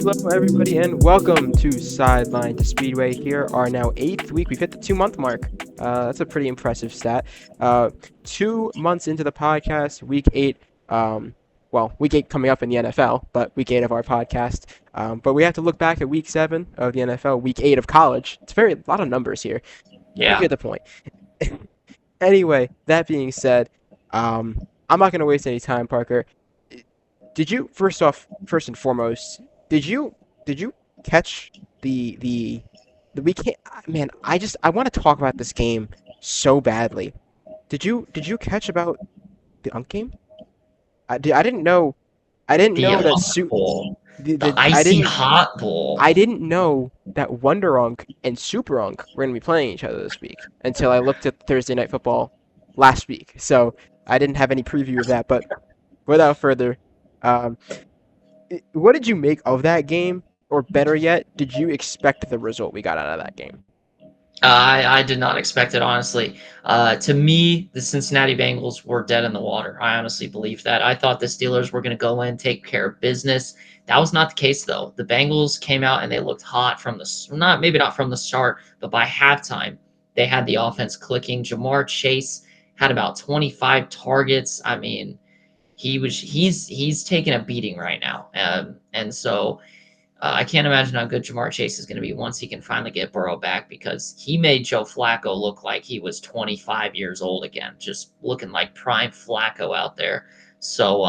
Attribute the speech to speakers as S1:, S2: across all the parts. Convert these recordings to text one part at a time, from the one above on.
S1: Hello, everybody, and welcome to Sideline to Speedway. Here are now 8th week. We've hit the 2 month mark. That's a pretty impressive stat. 2 months into the podcast, week 8. Week 8 coming up in the NFL, but week 8 of our podcast. But we have to look back at week 7 of the NFL, week 8 of college. It's a lot of numbers here. You
S2: Yeah.
S1: get the point. Anyway, that being said, I'm not going to waste any time, Parker. Did you first and foremost, did you catch the weekend? Man, I want to talk about this game so badly. Did you catch about the Unk game? I didn't know. I didn't
S2: The
S1: know that
S2: hot bowl. The
S1: I
S2: icy
S1: didn't
S2: hot bowl.
S1: I didn't know that Wonder Unk and Super Unk were gonna be playing each other this week until I looked at Thursday Night Football last week. So I didn't have any preview of that. But without further, um, what did you make of that game? Or better yet, did you expect the result we got out of that game?
S2: I did not expect it, honestly. To me, the Cincinnati Bengals were dead in the water. I honestly believed that. I thought the Steelers were going to go in, take care of business. That was not the case, though. The Bengals came out and they looked hot from not from the start, but by halftime, they had the offense clicking. Jamar Chase had about 25 targets. I mean, he's taking a beating right now, and so. I can't imagine how good Jamar Chase is going to be once he can finally get Burrow back, because he made Joe Flacco look like he was 25 years old again, just looking like prime Flacco out there. So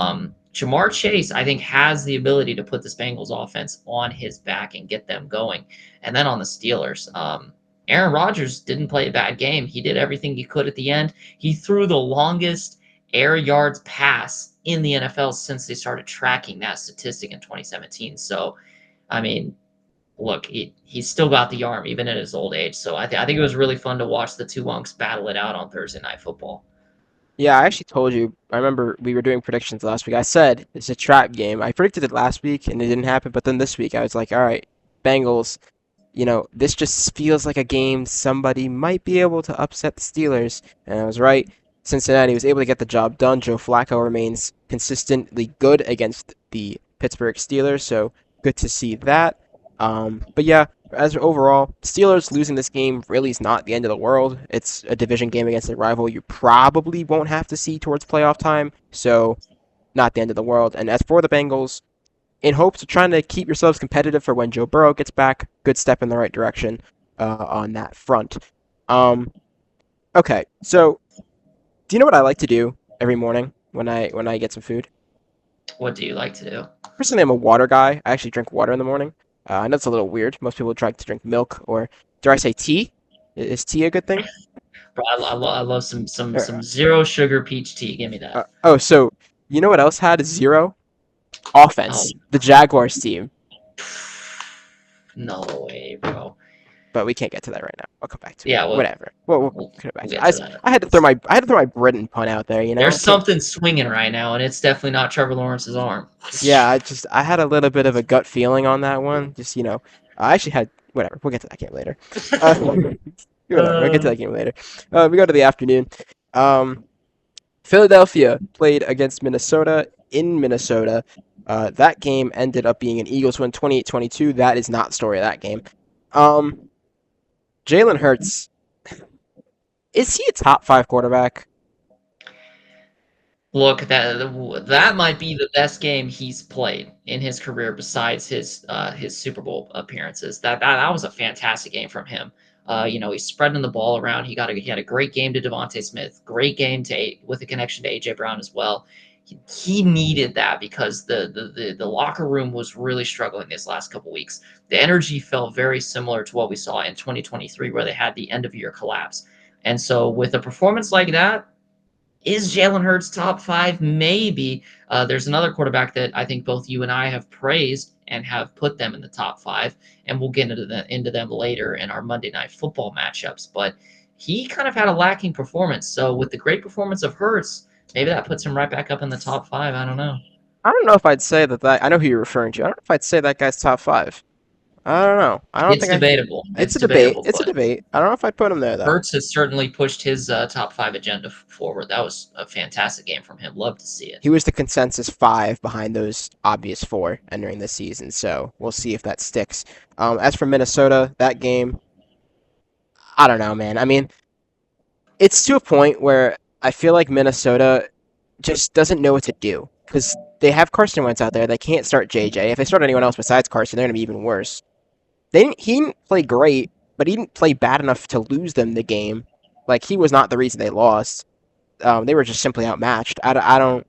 S2: Jamar Chase, I think, has the ability to put this Bengals offense on his back and get them going. And then on the Steelers, Aaron Rodgers didn't play a bad game. He did everything he could at the end. He threw the longest air yards pass in the NFL since they started tracking that statistic in 2017. So I mean, look, he's still got the arm even at his old age. So I think it was really fun to watch the two Unks battle it out on Thursday Night Football.
S1: Yeah, I actually told you. I remember we were doing predictions last week. I said it's a trap game. I predicted it last week and it didn't happen, but then this week I was like, all right, Bengals, this just feels like a game somebody might be able to upset the Steelers. And I was right. Cincinnati was able to get the job done. Joe Flacco remains consistently good against the Pittsburgh Steelers, so good to see that. But yeah, as overall, Steelers losing this game really is not the end of the world. It's a division game against a rival you probably won't have to see towards playoff time, so not the end of the world. And as for the Bengals, in hopes of trying to keep yourselves competitive for when Joe Burrow gets back, good step in the right direction on that front. Um, okay, so do you know what I like to do every morning when I get some food?
S2: What do you like to do?
S1: Personally, I'm a water guy. I actually drink water in the morning. I know it's a little weird. Most people try to drink milk, or dare I say tea? Is tea a good thing?
S2: Bro, I love some
S1: Or,
S2: zero sugar peach tea. Give me that.
S1: so you know what else had zero?
S2: Oh,
S1: Offense. The Jaguars team.
S2: no way, bro.
S1: But we can't get to that right now. I'll come back to it.
S2: Yeah,
S1: Whatever. We'll
S2: we'll,
S1: come back
S2: we'll
S1: to it.
S2: get to that.
S1: I had to throw my Britain pun out there.
S2: There's
S1: Can't,
S2: something swinging right now, and it's definitely not Trevor Lawrence's arm.
S1: yeah, I had a little bit of a gut feeling on that one. Just I actually had whatever. We'll get to that game later. Whatever. We'll get to that game later. We go to the afternoon. Um, Philadelphia played against Minnesota in Minnesota. That game ended up being an Eagles win 28-22. That is not the story of that game. Um, Jalen Hurts, is he a top 5 quarterback?
S2: Look, that might be the best game he's played in his career besides his Super Bowl appearances. That was a fantastic game from him. He's spreading the ball around. He had a great game to Devontae Smith, great game with a connection to AJ Brown as well. He needed that because the locker room was really struggling these last couple weeks. The energy felt very similar to what we saw in 2023, where they had the end of year collapse. And so with a performance like that, is Jalen Hurts top 5? Maybe. There's another quarterback that I think both you and I have praised and have put them in the top 5, and we'll get into them later in our Monday Night Football matchups. But he kind of had a lacking performance. So with the great performance of Hurts, maybe that puts him right back up in the top 5. I don't know.
S1: I don't know if I'd say that. I know who you're referring to. I don't know if I'd say that guy's top 5. I don't know. I don't
S2: It's
S1: think I.
S2: debatable.
S1: It's
S2: It's
S1: a debate.
S2: debatable,
S1: It's a
S2: but
S1: debate. I don't know if I'd put him there though.
S2: Ertz has certainly pushed his top five agenda forward. That was a fantastic game from him. Love to see it.
S1: He was the consensus five behind those obvious four entering this season, so we'll see if that sticks. As for Minnesota, that game, I don't know, man. I mean, it's to a point where I feel like Minnesota just doesn't know what to do because they have Carson Wentz out there. They can't start JJ. If they start anyone else besides Carson, they're going to be even worse. He didn't play great, but he didn't play bad enough to lose them the game. Like he was not the reason they lost. They were just simply outmatched. I don't.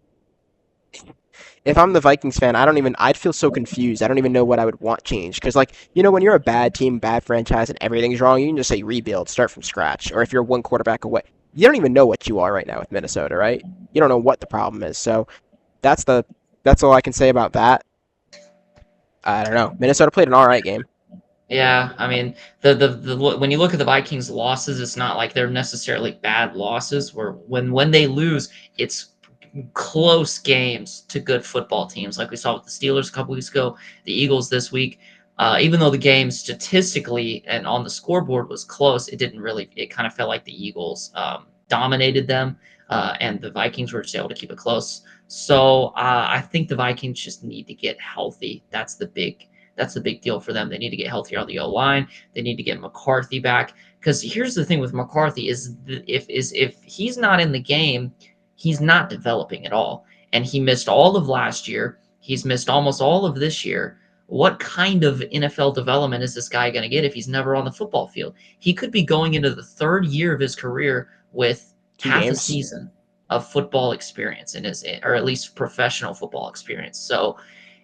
S1: If I'm the Vikings fan, I don't even. I'd feel so confused. I don't even know what I would want changed because, like, when you're a bad team, bad franchise, and everything's wrong, you can just say rebuild, start from scratch. Or if you're one quarterback away, you don't even know what you are right now with Minnesota, right? You don't know what the problem is. So that's the that's all I can say about that. I don't know. Minnesota played an all right game.
S2: Yeah, I mean, the when you look at the Vikings' losses, it's not like they're necessarily bad losses. Where when they lose, it's close games to good football teams, like we saw with the Steelers a couple weeks ago, the Eagles this week. Even though the game statistically and on the scoreboard was close, it didn't really. It kind of felt like the Eagles dominated them, and the Vikings were just able to keep it close. So I think the Vikings just need to get healthy. That's the big deal for them. They need to get healthier on the O line. They need to get McCarthy back. Because here's the thing with McCarthy is if he's not in the game, he's not developing at all. And he missed all of last year. He's missed almost all of this year. What kind of NFL development is this guy going to get if he's never on the football field? He could be going into the third year of his career with
S1: Two
S2: half a
S1: games.
S2: season of football experience in his, or at least professional football experience. So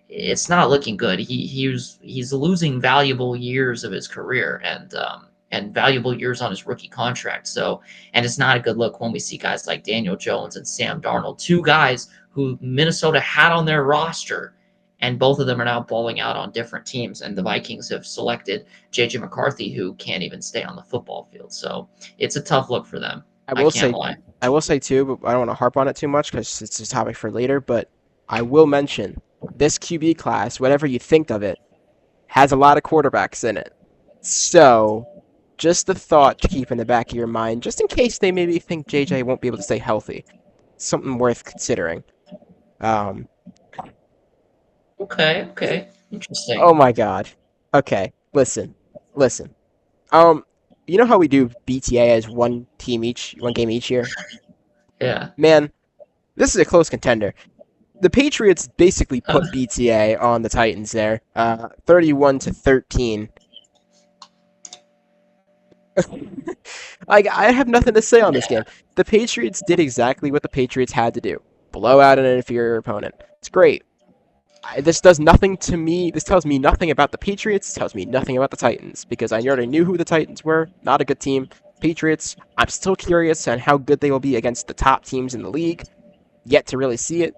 S2: it's not looking good. He's losing valuable years of his career and valuable years on his rookie contract. So, and it's not a good look when we see guys like Daniel Jones and Sam Darnold, two guys who Minnesota had on their roster, and both of them are now balling out on different teams. And the Vikings have selected JJ McCarthy, who can't even stay on the football field. So it's a tough look for them.
S1: I
S2: I
S1: will
S2: can't
S1: say,
S2: lie.
S1: I will say too, but I don't want to harp on it too much because it's a topic for later. But I will mention this QB class, whatever you think of it, has a lot of quarterbacks in it. So, just the thought to keep in the back of your mind, just in case they maybe think JJ won't be able to stay healthy. Something worth considering. Um,
S2: Okay, okay, interesting.
S1: oh my God. Okay, listen. Um, you know how we do BTA as one team each, one game each year?
S2: Yeah.
S1: Man, this is a close contender. The Patriots basically put BTA on the Titans there, 31-13. I have nothing to say on this game. The Patriots did exactly what the Patriots had to do: blow out an inferior opponent. It's great. This does nothing to me. This tells me nothing about the Patriots. Tells me nothing about the Titans because I already knew who the Titans were. Not a good team. Patriots. I'm still curious on how good they will be against the top teams in the league. Yet to really see it.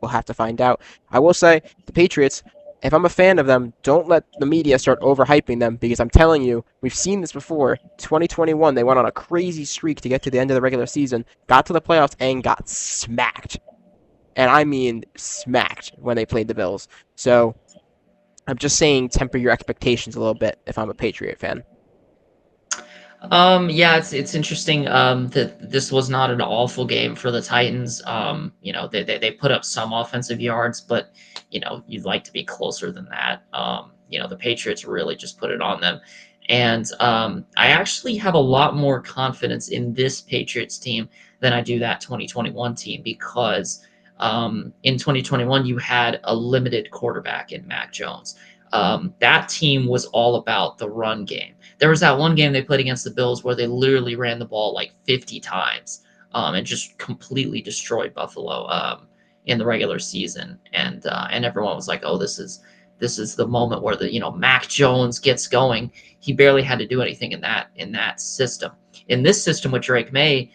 S1: We'll have to find out. I will say the Patriots. If I'm a fan of them, don't let the media start overhyping them because I'm telling you, we've seen this before. 2021, they went on a crazy streak to get to the end of the regular season, got to the playoffs, and got smacked. And I mean smacked when they played the Bills. So I'm just saying temper your expectations a little bit if I'm a Patriot fan.
S2: Yeah, it's interesting that this was not an awful game for the Titans. They put up some offensive yards, but you'd like to be closer than that. The Patriots really just put it on them. And I actually have a lot more confidence in this Patriots team than I do that 2021 team because in 2021 you had a limited quarterback in Mac Jones. That team was all about the run game. There was that one game they played against the Bills where they literally ran the ball like 50 times and just completely destroyed Buffalo in the regular season. And everyone was like, "Oh, this is the moment where the Mac Jones gets going." He barely had to do anything in that system. In this system with Drake May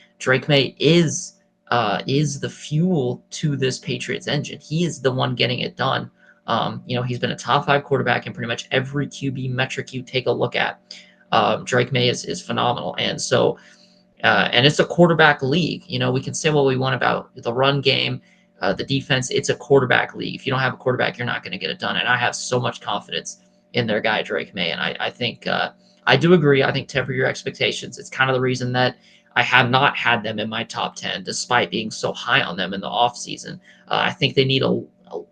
S2: is the fuel to this Patriots engine. He is the one getting it done. He's been a top five quarterback in pretty much every QB metric you take a look at. Drake May is phenomenal, and so and it's a quarterback league. We can say what we want about the run game, the defense. It's a quarterback league. If you don't have a quarterback, you're not going to get it done. And I have so much confidence in their guy Drake May, and I think I do agree. I think temper your expectations. It's kind of the reason that I have not had them in my top 10, despite being so high on them in the offseason. I think they need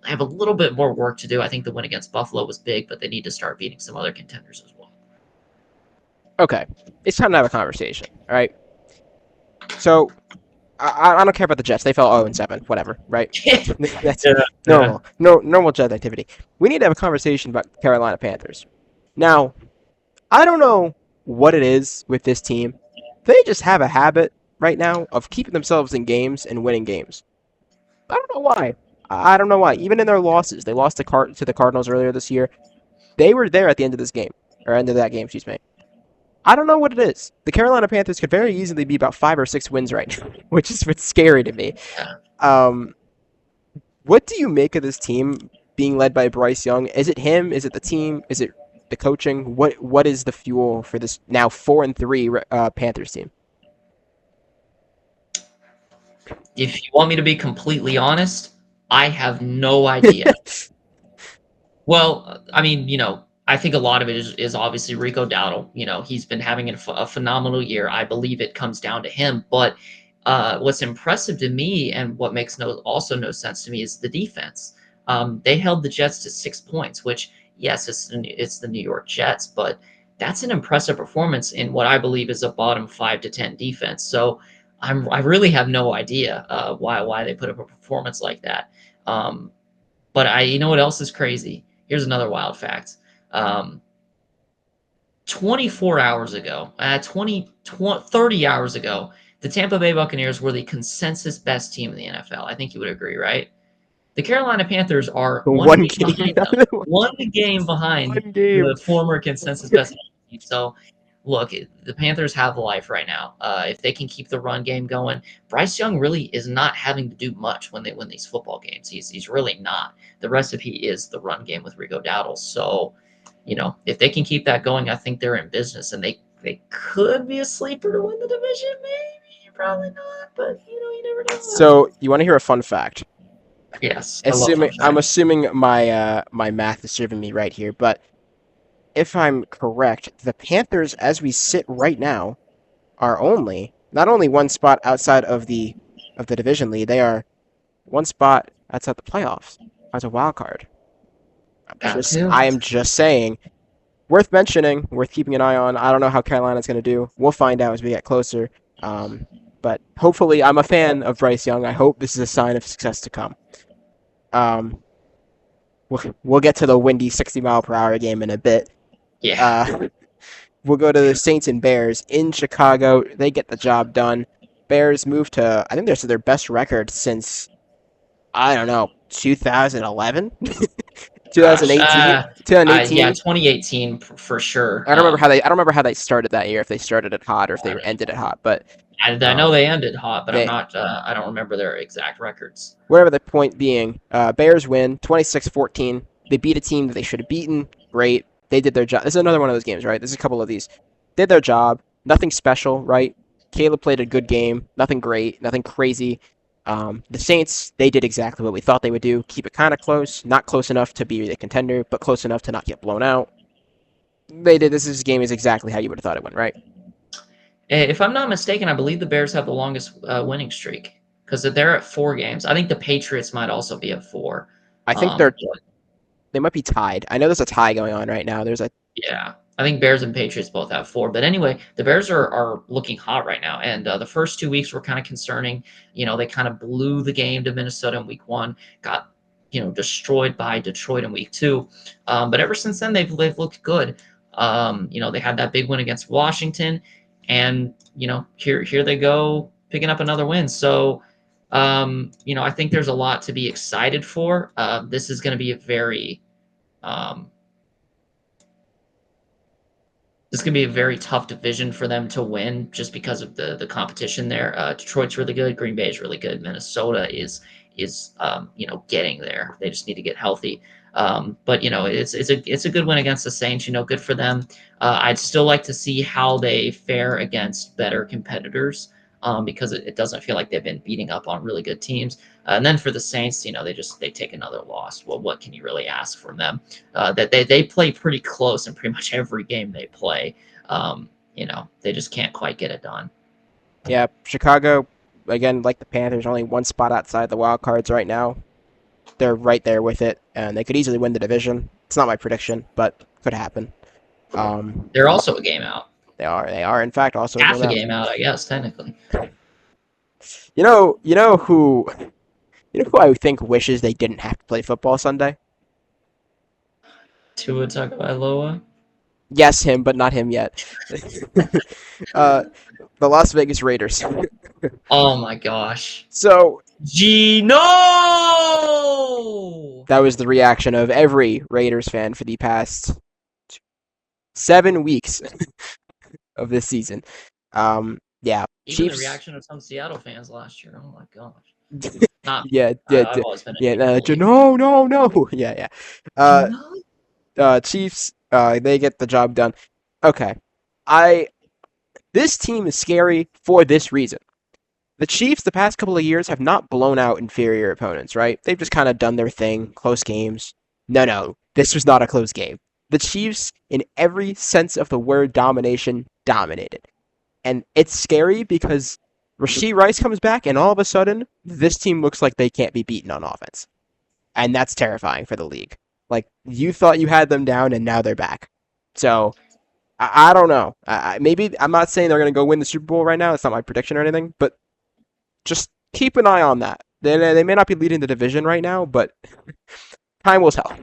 S2: have a little bit more work to do. I think the win against Buffalo was big, but they need to start beating some other contenders as well.
S1: Okay, it's time to have a conversation. All right. So I don't care about the Jets. They fell 0-7. Whatever. Right. That's
S2: Yeah, yeah.
S1: normal. No normal Jet activity. We need to have a conversation about Carolina Panthers. Now, I don't know what it is with this team. They just have a habit right now of keeping themselves in games and winning games. I don't know why. I don't know why. Even in their losses, they lost to the Cardinals earlier this year. They were there at the end of this game, or end of that game, excuse me. I don't know what it is. The Carolina Panthers could very easily be about 5 or 6 wins right now, which is what's scary to me. Um, what do you make of this team being led by Bryce Young? Is it him? Is it the team? Is it the coaching? What is the fuel for this now 4-3 Panthers team?
S2: If you want me to be completely honest, I have no idea. Well, I mean, I think a lot of it is obviously Rico Dowdle. He's been having a phenomenal year. I believe it comes down to him. But what's impressive to me and what makes also no sense to me is the defense. They held the Jets to 6 points, which, yes, it's the New York Jets, but that's an impressive performance in what I believe is a bottom 5 to 10 defense. So I really have no idea why they put up a performance like that. But you know what else is crazy? Here's another wild fact. 24 hours ago, 30 hours ago, the Tampa Bay Buccaneers were the consensus best team in the NFL. I think you would agree, right? The Carolina Panthers are one
S1: One
S2: game
S1: game.
S2: behind them. One game behind
S1: One game.
S2: the former consensus best team. So, look, the Panthers have life right now. If they can keep the run game going, Bryce Young really is not having to do much when they win these football games. He's really not. The recipe is the run game with Rico Dowdle. So, if they can keep that going, I think they're in business, and they could be a sleeper to win the division. Maybe, probably not, but you never know.
S1: So you want to hear a fun fact?
S2: Yes, I love fun
S1: I'm
S2: facts.
S1: assuming my math is serving me right here, but if I'm correct, the Panthers, as we sit right now, are not only one spot outside of the division lead, they are one spot outside the playoffs as a wild card.
S2: That too.
S1: I am just saying, worth mentioning, worth keeping an eye on. I don't know how Carolina's going to do. We'll find out as we get closer. Um, but hopefully, I'm a fan of Bryce Young. I hope this is a sign of success to come. Um, we'll get to the windy 60-mile-per-hour game in a bit.
S2: Yeah.
S1: Uh, we'll go to the Saints and Bears in Chicago. They get the job done. Bears move to, I think this is their best record since, I don't know, 2011?
S2: Gosh.
S1: 2018?
S2: Yeah,
S1: 2018?
S2: 2018 for sure.
S1: I don't remember how they started that year, if they started it hot or if they ended it hot, but
S2: I know
S1: um,
S2: they ended hot, but I'm
S1: they
S2: not. I don't remember their exact records.
S1: whatever the point being, Bears win 26-14. They beat a team that they should have beaten. Great. They did their job. This is another one of those games, right? There's a couple of these. Did their job. Nothing special, right? Caleb played a good game. Nothing great. Nothing crazy. The Saints, they did exactly what we thought they would do. Keep it kind of close. Not close enough to be a contender, but close enough to not get blown out. They did. This game is exactly how you would have thought it went, right?
S2: If I'm not mistaken, I believe the Bears have the longest winning streak because they're at 4 games. I think the Patriots might also be at 4.
S1: I think they might be tied. I know there's a tie going on right now. There's a
S2: Yeah, I think Bears and Patriots both have 4. But anyway, the Bears are looking hot right now, and the first 2 weeks were kind of concerning. They kind of blew the game to Minnesota in week 1, got destroyed by Detroit in week 2. But ever since then, they've looked good. They had that big win against Washington, and here they go picking up another win. So. I think there's a lot to be excited for. This is going to be a very um, this is going to be a very tough division for them to win just because of the competition there. Detroit's really good. Green Bay is really good. Minnesota is getting there. They just need to get healthy. But it's a good win against the Saints. Good for them. I'd still like to see how they fare against better competitors. because it doesn't feel like they've been beating up on really good teams. And then for the Saints, they take another loss. Well, what can you really ask from them? That they play pretty close in pretty much every game they play. They just can't quite get it done.
S1: Yeah, Chicago, again, like the Panthers, only one spot outside the wild cards right now. They're right there with it, and they could easily win the division. It's not my prediction, but could happen.
S2: They're also a game out.
S1: They are, in fact, also a
S2: Half
S1: game
S2: a
S1: out.
S2: game out, I guess, technically.
S1: You know who I think wishes they didn't have to play football Sunday?
S2: Tua Tagovailoa.
S1: Yes, him, but not him yet. uh, the Las Vegas Raiders.
S2: Oh my gosh.
S1: So
S2: Gino!
S1: that was the reaction of every Raiders fan for the past 7 weeks of this season. Yeah,
S2: Even the
S1: Chiefs.
S2: reaction of some Seattle fans last year. Oh my gosh. Not
S1: Yeah,
S2: I've always been a Chiefs believer.
S1: no. Yeah, yeah. Uh,
S2: Gino?
S1: Chiefs. They get the job done. Okay, I. This team is scary for this reason. The Chiefs, the past couple of years, have not blown out inferior opponents, right? They've just kind of done their thing, close games. No, this was not a close game. The Chiefs, in every sense of the word domination, dominated. And it's scary because Rashee Rice comes back, and all of a sudden, this team looks like they can't be beaten on offense. And that's terrifying for the league. Like, you thought you had them down, and now they're back. So, I don't know. Maybe, I'm not saying they're going to go win the Super Bowl right now. It's not my prediction or anything, but just keep an eye on that. They may not be leading the division right now, but time will tell.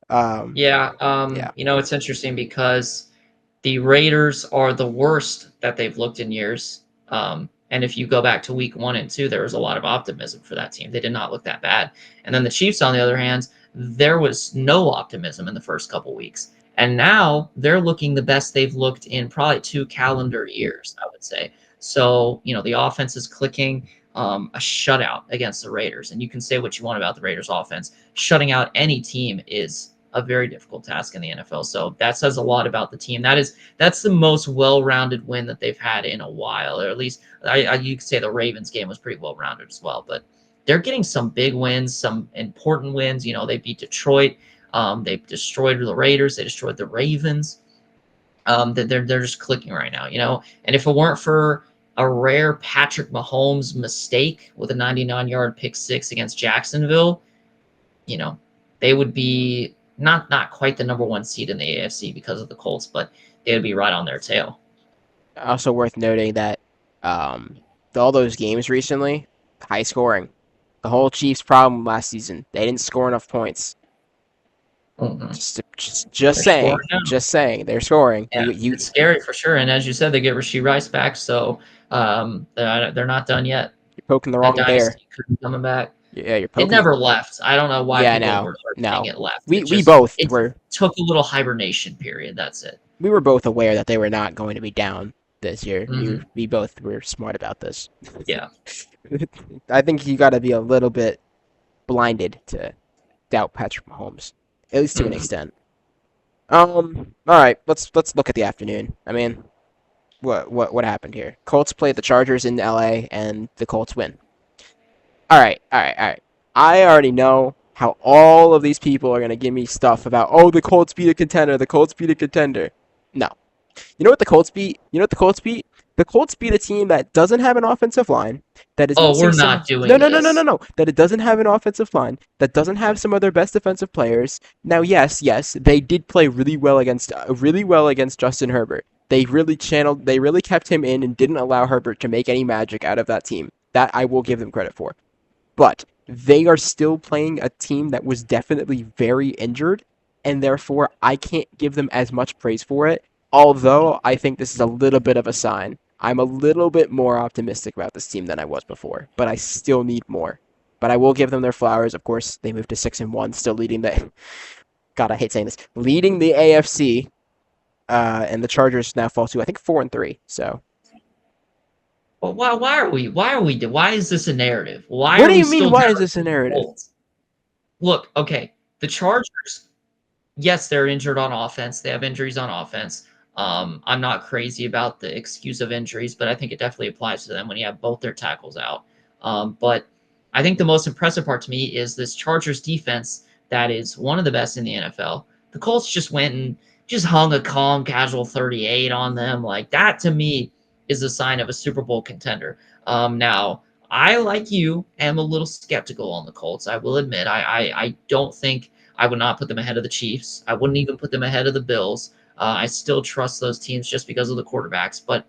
S2: Yeah,
S1: Yeah.
S2: it's interesting because the Raiders are the worst that they've looked in years. And if you go back to week 1 and 2, there was a lot of optimism for that team. They did not look that bad. And then the Chiefs, on the other hand, there was no optimism in the first couple weeks. And now they're looking the best they've looked in probably 2 calendar years, I would say. So, the offense is clicking. A shutout against the Raiders. And you can say what you want about the Raiders offense. Shutting out any team is a very difficult task in the NFL. So that says a lot about the team. That's the most well-rounded win that they've had in a while, or at least you could say the Ravens game was pretty well-rounded as well. But they're getting some big wins, some important wins. They beat Detroit. They destroyed the Raiders. They destroyed the Ravens. They're just clicking right now. And if it weren't for a rare Patrick Mahomes mistake with a 99-yard pick six against Jacksonville, they would be not quite the number one seed in the AFC because of the Colts, but they would be right on their tail.
S1: Also worth noting that all those games recently, high scoring. The whole Chiefs' problem last season, they didn't score enough points.
S2: Mm-hmm.
S1: Just saying, they're scoring.
S2: Yeah, it's scary for sure. And as you said, they get Rashee Rice back, so they're not done yet.
S1: You're poking the
S2: That
S1: wrong bear.
S2: dynasty could be coming back.
S1: Yeah, you're
S2: It
S1: poking.
S2: never left. I don't know why people were saying it left.
S1: We both were.
S2: Took a little hibernation period. That's it.
S1: We were both aware that they were not going to be down this year.
S2: Mm-hmm.
S1: We both were smart about this.
S2: Yeah.
S1: I think you got to be a little bit blinded to doubt Patrick Mahomes, at least to an extent. All right, let's look at the afternoon. I mean, what happened here? Colts played the Chargers in LA, and the Colts win. All right. I already know how all of these people are gonna give me stuff about, oh, the Colts beat a contender. The Colts beat a contender. No. You know what the Colts beat? The Colts beat a team that doesn't have an offensive line. That is.
S2: Oh, we're not doing
S1: no,
S2: this.
S1: No. That it doesn't have an offensive line. That doesn't have some of their best defensive players. Now, yes, they did play really well against Justin Herbert. They really kept him in and didn't allow Herbert to make any magic out of that team. That I will give them credit for. But they are still playing a team that was definitely very injured, and therefore I can't give them as much praise for it. Although I think this is a little bit of a sign. I'm a little bit more optimistic about this team than I was before, but I still need more. But I will give them their flowers. Of course, they moved to 6-1, still leading the. God, I hate saying this. Leading the AFC, and the Chargers now fall to, I think, 4-3. So.
S2: Well, why is this a narrative?
S1: What do you mean? Why is this a narrative?
S2: Look, okay, the Chargers. Yes, they're injured on offense. They have injuries on offense. I'm not crazy about the excuse of injuries, but I think it definitely applies to them when you have both their tackles out. But I think the most impressive part to me is this Chargers defense that is one of the best in the NFL. The Colts just went and just hung a calm, casual 38 on them. Like that to me is a sign of a Super Bowl contender. Now, I, like you, am a little skeptical on the Colts. I will admit, I don't think I would not put them ahead of the Chiefs. I wouldn't even put them ahead of the Bills. I still trust those teams just because of the quarterbacks. But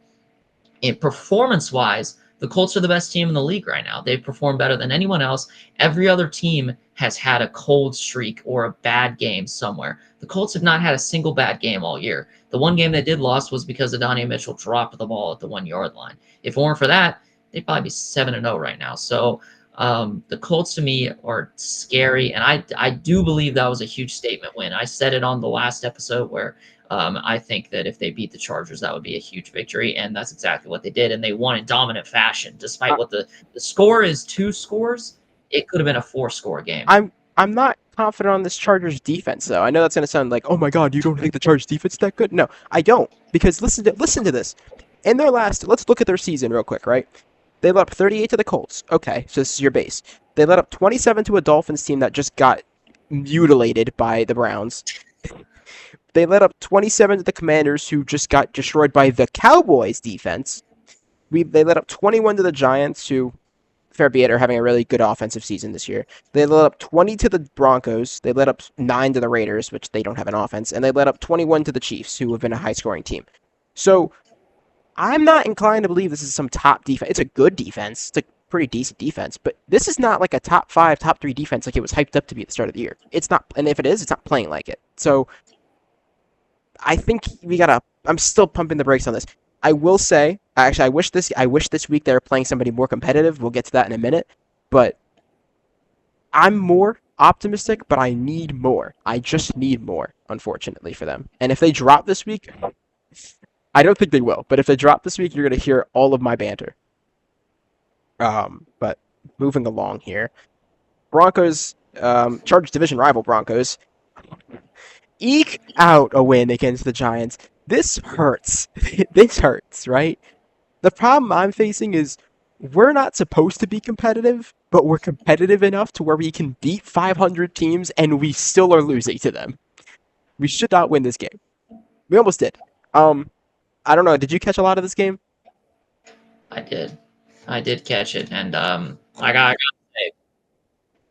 S2: in performance-wise, the Colts are the best team in the league right now. They've performed better than anyone else. Every other team has had a cold streak or a bad game somewhere. The Colts have not had a single bad game all year. The one game they did lost was because Adonai Mitchell dropped the ball at the 1 yard line. If it weren't for that, they'd probably be 7-0 right now. So the Colts to me are scary, and I do believe that was a huge statement win. I said it on the last episode where I think that if they beat the Chargers, that would be a huge victory, and that's exactly what they did. And they won in dominant fashion, despite
S1: I,
S2: what the score is 2 scores. It could have been a 4-score game.
S1: I'm not confident on this Chargers defense though. I know that's gonna sound like, oh my god, you don't think the Chargers defense is that good? No, I don't. Because listen to this. In their last, let's look at their season real quick, right? They let up 38 to the Colts. Okay, so this is your base. They let up 27 to a Dolphins team that just got mutilated by the Browns. They let up 27 to the Commanders, who just got destroyed by the Cowboys defense. They let up 21 to the Giants, who, fair be it, are having a really good offensive season this year. They let up 20 to the Broncos. They let up 9 to the Raiders, which they don't have an offense. And they let up 21 to the Chiefs, who have been a high-scoring team. So I'm not inclined to believe this is some top defense. It's a good defense. It's a pretty decent defense. But this is not like a top 5, top 3 defense like it was hyped up to be at the start of the year. It's not. And if it is, it's not playing like it. So I think we gotta. I'm still pumping the brakes on this. I will say, actually, I wish this week they were playing somebody more competitive. We'll get to that in a minute. But I'm more optimistic, but I need more. I just need more, unfortunately, for them. And if they drop this week, I don't think they will. But if they drop this week, you're gonna hear all of my banter. But moving along here, Broncos, Chargers division rival Broncos eke out a win against the Giants. This hurts. This hurts, right? The problem I'm facing is we're not supposed to be competitive, but we're competitive enough to where we can beat 500 teams and we still are losing to them. We should not win this game. We almost did. I don't know. Did you catch a lot of this game?
S2: I did. I did catch it, and I got to say,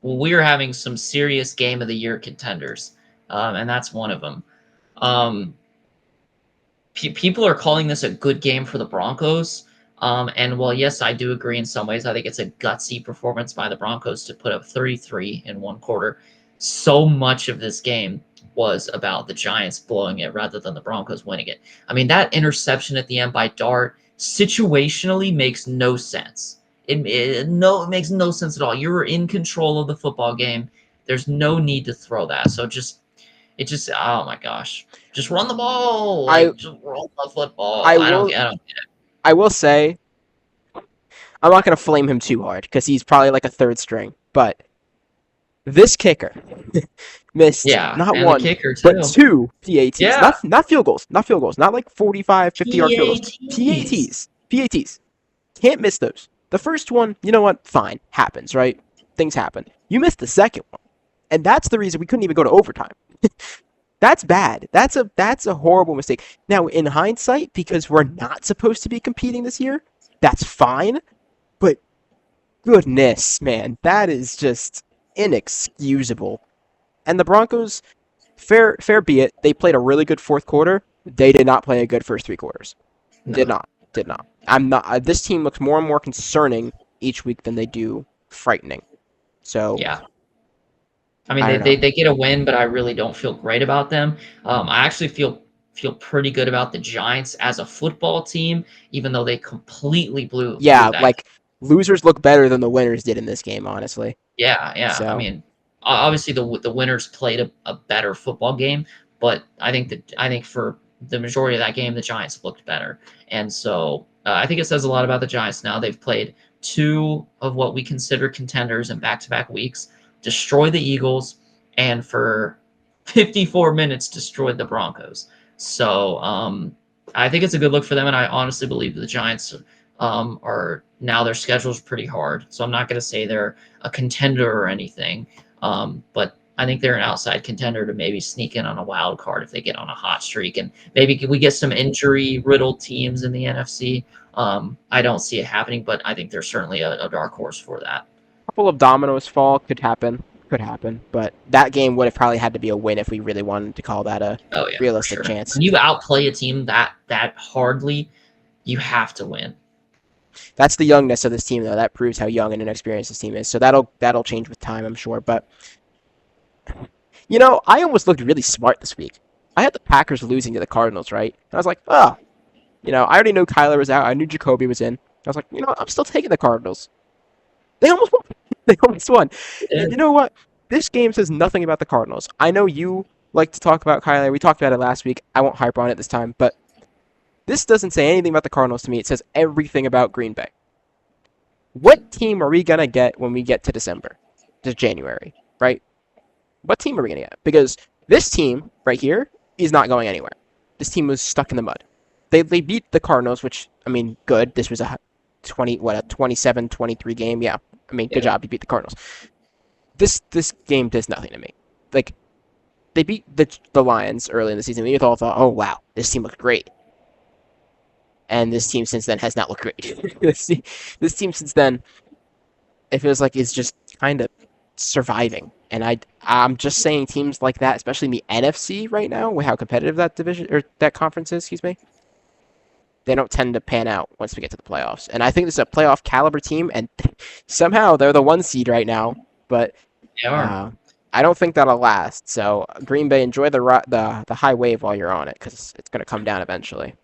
S2: we're having some serious game of the year contenders, and that's one of them. Um, People are calling this a good game for the Broncos. And while, yes, I do agree in some ways, I think it's a gutsy performance by the Broncos to put up 33 in one quarter. So much of this game was about the Giants blowing it rather than the Broncos winning it. I mean, that interception at the end by Dart situationally makes no sense. It makes no sense at all. You're in control of the football game. There's no need to throw that. So oh my gosh, just run the ball,
S1: I
S2: like just roll the football.
S1: I will
S2: I don't get it.
S1: I will say I'm not gonna flame him too hard because he's probably like a third string, but this kicker missed
S2: Yeah,
S1: not
S2: and the
S1: one
S2: kicker
S1: but
S2: too.
S1: two PATs.
S2: Yeah,
S1: Not field goals, not like 45, 50-yard field goals.
S2: PATs.
S1: PATs. Can't miss those. The first one, you know what? Fine, happens, right? Things happen. You missed the second one, and that's the reason we couldn't even go to overtime. That's bad. That's a horrible mistake. Now, in hindsight, because we're not supposed to be competing this year, that's fine. But goodness, man, that is just inexcusable. And the Broncos, fair be it, they played a really good fourth quarter. They did not play a good first 3 quarters. Did
S2: No.
S1: not. Did not. I'm not. This team looks more and more concerning each week than they do frightening. So
S2: Yeah. I mean,
S1: I
S2: they,
S1: don't
S2: they,
S1: know.
S2: they get a win, but I really don't feel great about them. I actually feel pretty good about the Giants as a football team, even though they completely blew
S1: Yeah,
S2: that.
S1: like losers look better than the winners did in this game, honestly.
S2: Yeah, yeah. I
S1: So
S2: mean, obviously the winners played a better football game, but I think for the majority of that game, the Giants looked better, and so I think it says a lot about the Giants. Now they've played two of what we consider contenders in back-to-back weeks, destroy the Eagles, and for 54 minutes destroyed the Broncos. So I think it's a good look for them, and I honestly believe the Giants are now their schedule's pretty hard. So I'm not going to say they're a contender or anything, but I think they're an outside contender to maybe sneak in on a wild card if they get on a hot streak, and maybe we get some injury riddled teams in the NFC. I don't see it happening, but I think there's certainly a dark horse for that.
S1: Couple of dominoes fall could happen, but that game would have probably had to be a win if we really wanted to call that a
S2: Oh yeah, for
S1: realistic
S2: sure.
S1: chance.
S2: When you outplay a team that hardly, you have to win.
S1: That's the youngness of this team, though. That proves how young and inexperienced this team is. So that'll change with time, I'm sure. But I almost looked really smart this week. I had the Packers losing to the Cardinals, right? And I was like, oh, I already knew Kyler was out. I knew Jacoby was in. I was like, I'm still taking the Cardinals. They almost won. They almost won. And you know what? This game says nothing about the Cardinals. I know you like to talk about Kyler. We talked about it last week. I won't harp on it this time, but this doesn't say anything about the Cardinals to me. It says everything about Green Bay. What team are we going to get when we get to December, to January, right? What team are we going to get? Because this team right here is not going anywhere. This team was stuck in the mud. They beat the Cardinals, which, I mean, good. This was a 27-23 game. Yeah, I mean, good job. You beat the Cardinals. This game does nothing to me. Like, they beat the Lions early in the season. We all thought, oh, wow, this team looked great. And this team since then has not looked great. this team since then, it feels like it's just kind of surviving. And I'm just saying teams like that, especially in the NFC right now, with how competitive that division or that conference is, excuse me, they don't tend to pan out once we get to the playoffs. And I think this is a playoff caliber team, and somehow they're the 1 seed right now. But
S2: They are.
S1: I don't think that'll last. So Green Bay, enjoy the high wave while you're on it, because it's going to come down eventually.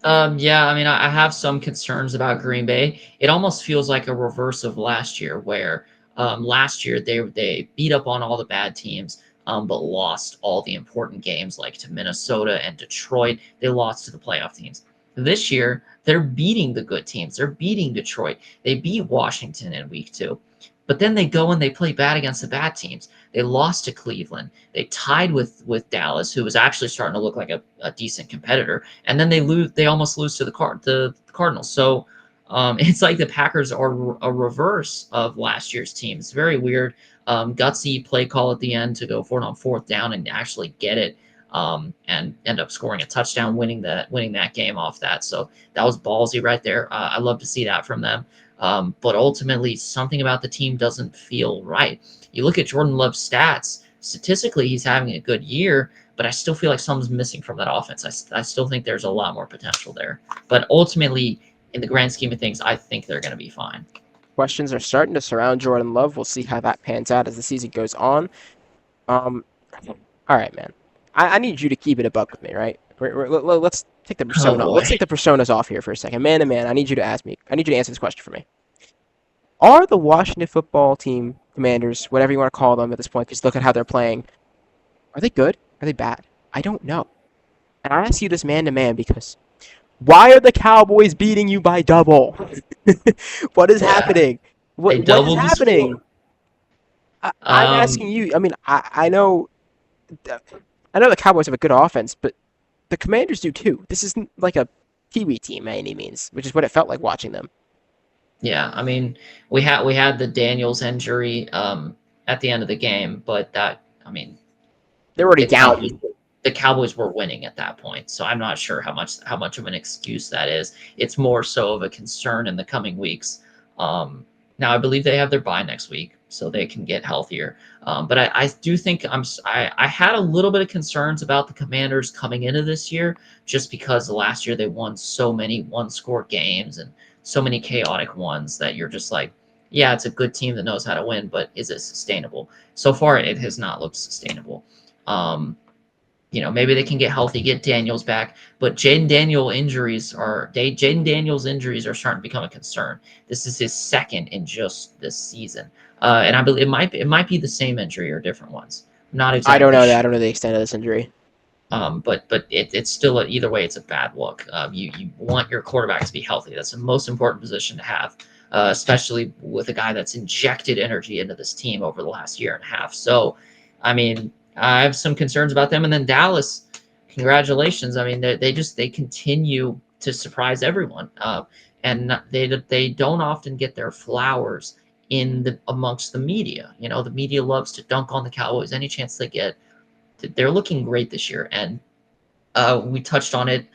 S2: Yeah, I mean, I have some concerns about Green Bay. It almost feels like a reverse of last year, where last year they beat up on all the bad teams, but lost all the important games, like to Minnesota and Detroit. They lost to the playoff teams. This year, they're beating the good teams. They're beating Detroit. They beat Washington in week 2. But then they go and they play bad against the bad teams. They lost to Cleveland. They tied with Dallas, who was actually starting to look like a decent competitor. And then they lose. They almost lose to the Cardinals. So it's like the Packers are a reverse of last year's team. It's very weird. Gutsy play call at the end to go for it on 4th down and actually get it. And end up scoring a touchdown, winning that game off that. So that was ballsy right there. I love to see that from them. But ultimately, something about the team doesn't feel right. You look at Jordan Love's stats. Statistically, he's having a good year, but I still feel like something's missing from that offense. I still think there's a lot more potential there. But ultimately, in the grand scheme of things, I think they're going to be fine.
S1: Questions are starting to surround Jordan Love. We'll see how that pans out as the season goes on. All right, man. I need you to keep it a buck with me, right? Let's take the
S2: Oh
S1: persona.
S2: boy.
S1: Let's take the personas off here for a second. Man to man, I need you to answer this question for me. Are the Washington football team Commanders, whatever you want to call them at this point, because look at how they're playing, are they good? Are they bad? I don't know. And I ask you this man to man because why are the Cowboys beating you by double? What is
S2: Yeah,
S1: happening?
S2: they
S1: What is
S2: doubled the
S1: happening?
S2: score.
S1: I'm asking you. I mean, I know the Cowboys have a good offense, but the Commanders do too. This isn't like a Kiwi team by any means, which is what it felt like watching them.
S2: Yeah, I mean, we had the Daniels injury at the end of the game, but I mean,
S1: They're already
S2: the Cowboys
S1: down.
S2: the Cowboys were winning at that point. So I'm not sure how much of an excuse that is. It's more so of a concern in the coming weeks. Now I believe they have their bye next week, so they can get healthier. But I do think I had a little bit of concerns about the Commanders coming into this year, just because last year they won so many one-score games and so many chaotic ones that you're just like, yeah, it's a good team that knows how to win, but is it sustainable? So far, it has not looked sustainable. Um, maybe they can get healthy, get Daniels back, but Jaden Daniels injuries are starting to become a concern. This is his second in just this season, and I believe it might be the same injury or different ones. I'm not
S1: I don't
S2: exactly
S1: know that. I
S2: sure.
S1: don't know the extent of this injury.
S2: But it's still either way, it's a bad look. You want your quarterback to be healthy. That's the most important position to have, especially with a guy that's injected energy into this team over the last year and a half. So, I mean, I have some concerns about them. And then Dallas, congratulations. I mean, they continue to surprise everyone, and they don't often get their flowers in the amongst the media. You know, the media loves to dunk on the Cowboys any chance they get. They're looking great this year, and we touched on it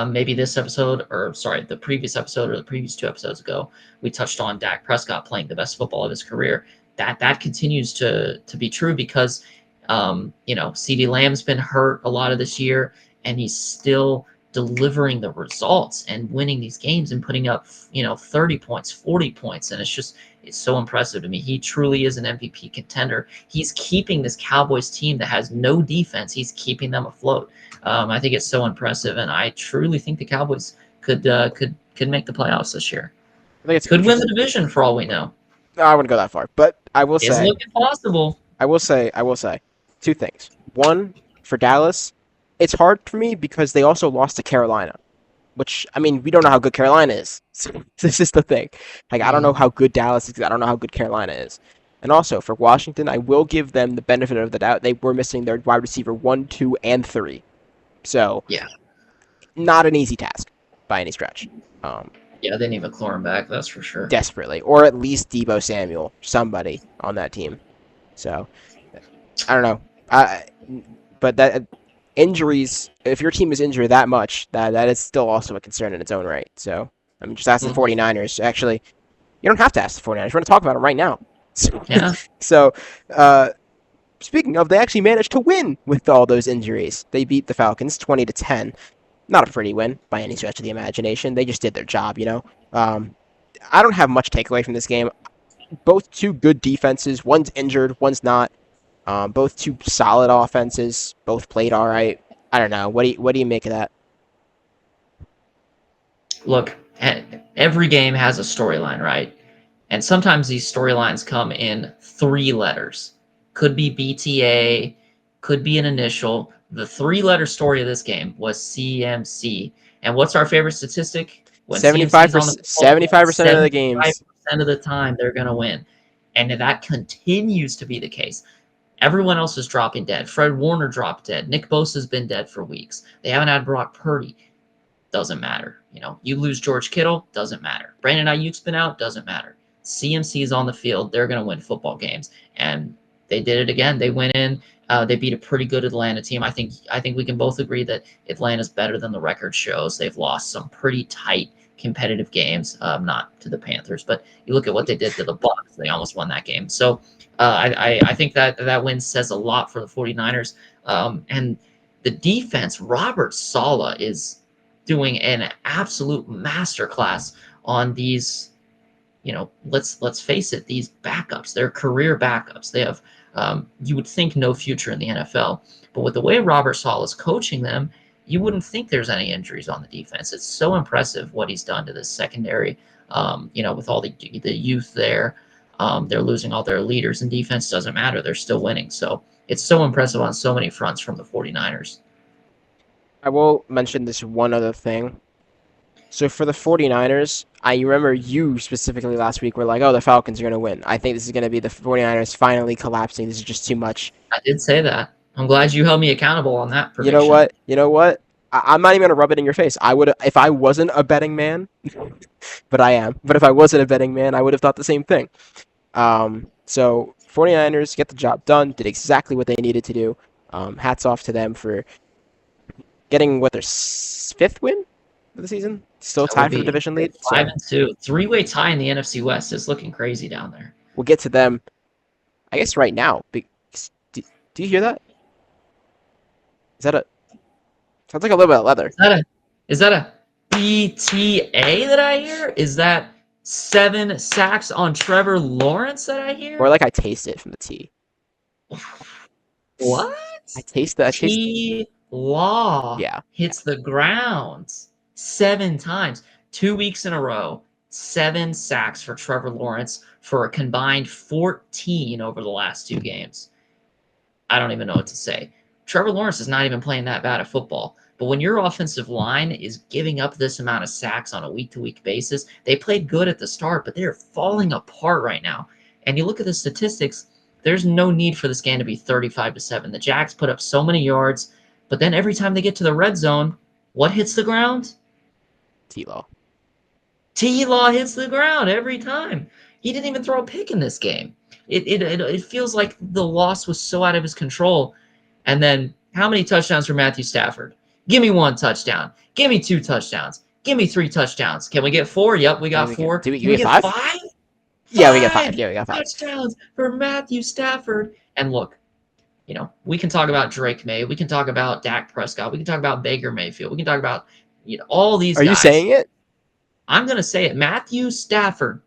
S2: maybe this episode, or sorry, the previous episode or the previous 2 episodes ago. We touched on Dak Prescott playing the best football of his career. That continues to be true because CeeDee Lamb's been hurt a lot of this year, and he's still delivering the results and winning these games and putting up 30 points, 40 points, and it's so impressive to me. He truly is an MVP contender. He's keeping this Cowboys team that has no defense. He's keeping them afloat. I think it's so impressive, and I truly think the Cowboys could make the playoffs this year.
S1: I think it's
S2: Could win the division for all we know.
S1: No, I wouldn't go that far, but I will
S2: It's
S1: say,
S2: looking possible.
S1: I will say, two things. One, for Dallas, it's hard for me because they also lost to Carolina, which, I mean, we don't know how good Carolina is. So this is the thing. Like, I don't know how good Dallas is. I don't know how good Carolina is. And also, for Washington, I will give them the benefit of the doubt. They were missing their wide receiver 1, 2, and 3. So,
S2: Yeah.
S1: not an easy task by any stretch.
S2: Yeah, they need McLaurin back, that's for sure.
S1: Desperately. Or at least Deebo Samuel, somebody on that team. So, I don't know. But that injuries, if your team is injured that much, that is still also a concern in its own right. So, I mean, just ask the 49ers. Actually, you don't have to ask the 49ers. We're going to talk about them right now.
S2: Yeah.
S1: So, speaking of, they actually managed to win with all those injuries. They beat the Falcons 20-10. Not a pretty win by any stretch of the imagination. They just did their job, you know. I don't have much takeaway from this game. Both two good defenses. One's injured, one's not. Both two solid offenses. Both played all right. I don't know. What do you make of that?
S2: Look, every game has a storyline, right? And sometimes these storylines come in 3 letters. Could be BTA, could be an initial. The 3-letter story of this game was CMC. And what's our favorite statistic? When CMC's on the
S1: 75% of the games.
S2: 75% of the time they're going to win. And that continues to be the case. Everyone else is dropping dead. Fred Warner dropped dead. Nick Bosa's been dead for weeks. They haven't had Brock Purdy. Doesn't matter. You lose George Kittle, doesn't matter. Brandon Ayuk's been out, doesn't matter. CMC is on the field. They're going to win football games. And they did it again. They went in. They beat a pretty good Atlanta team. I think we can both agree that Atlanta's better than the record shows. They've lost some pretty tight competitive games, not to the Panthers, but you look at what they did to the Bucs. They almost won that game. So I think that win says a lot for the 49ers. And the defense, Robert Saleh is doing an absolute masterclass on these, let's face it, these backups. They're career backups. They have, you would think, no future in the NFL. But with the way Robert Saleh is coaching them, you wouldn't think there's any injuries on the defense. It's so impressive what he's done to this secondary, with all the youth there. They're losing all their leaders in defense. Doesn't matter. They're still winning. So it's so impressive on so many fronts from the 49ers.
S1: I will mention this one other thing. So for the 49ers, I remember you specifically last week were like, oh, the Falcons are going to win. I think this is going to be the 49ers finally collapsing. This is just too much.
S2: I did say that. I'm glad you held me accountable on that prediction.
S1: You know what? I'm not even going to rub it in your face. I would, if I wasn't a betting man, but I am. But if I wasn't a betting man, I would have thought the same thing. So 49ers get the job done, did exactly what they needed to do. Hats off to them for getting their 5th win of the season. Still tied for the division lead.
S2: 5-2, 3-way tie in the NFC West is looking crazy down there.
S1: We'll get to them, I guess, right now. Do you hear that? Is that a? Sounds like a little bit of leather.
S2: Is that a BTA that I hear? Is that 7 sacks on Trevor Lawrence that I hear?
S1: Or like I taste it from the T.
S2: What?
S1: I taste that.
S2: T-Law
S1: Yeah.
S2: hits the ground 7 times. 2 weeks in a row. 7 sacks for Trevor Lawrence for a combined 14 over the last 2 games. I don't even know what to say. Trevor Lawrence is not even playing that bad at football. But when your offensive line is giving up this amount of sacks on a week-to-week basis, they played good at the start, but they're falling apart right now. And you look at the statistics, there's no need for this game to be 35-7. The Jags put up so many yards. But then every time they get to the red zone, what hits the ground?
S1: T-Law.
S2: T-Law hits the ground every time. He didn't even throw a pick in this game. It feels like the loss was so out of his control. And then how many touchdowns for Matthew Stafford? Give me 1 touchdown. Give me 2 touchdowns. Give me 3 touchdowns. Can we get 4? Yep, we got 4.
S1: Do we
S2: Can we
S1: get
S2: get
S1: 5?
S2: 5?
S1: Yeah, we got 5. Yeah, we got 5.
S2: Touchdowns for Matthew Stafford. And look, we can talk about Drake May. We can talk about Dak Prescott. We can talk about Baker Mayfield. We can talk about all these
S1: Are you
S2: guys.
S1: saying it?
S2: I'm going to say it. Matthew Stafford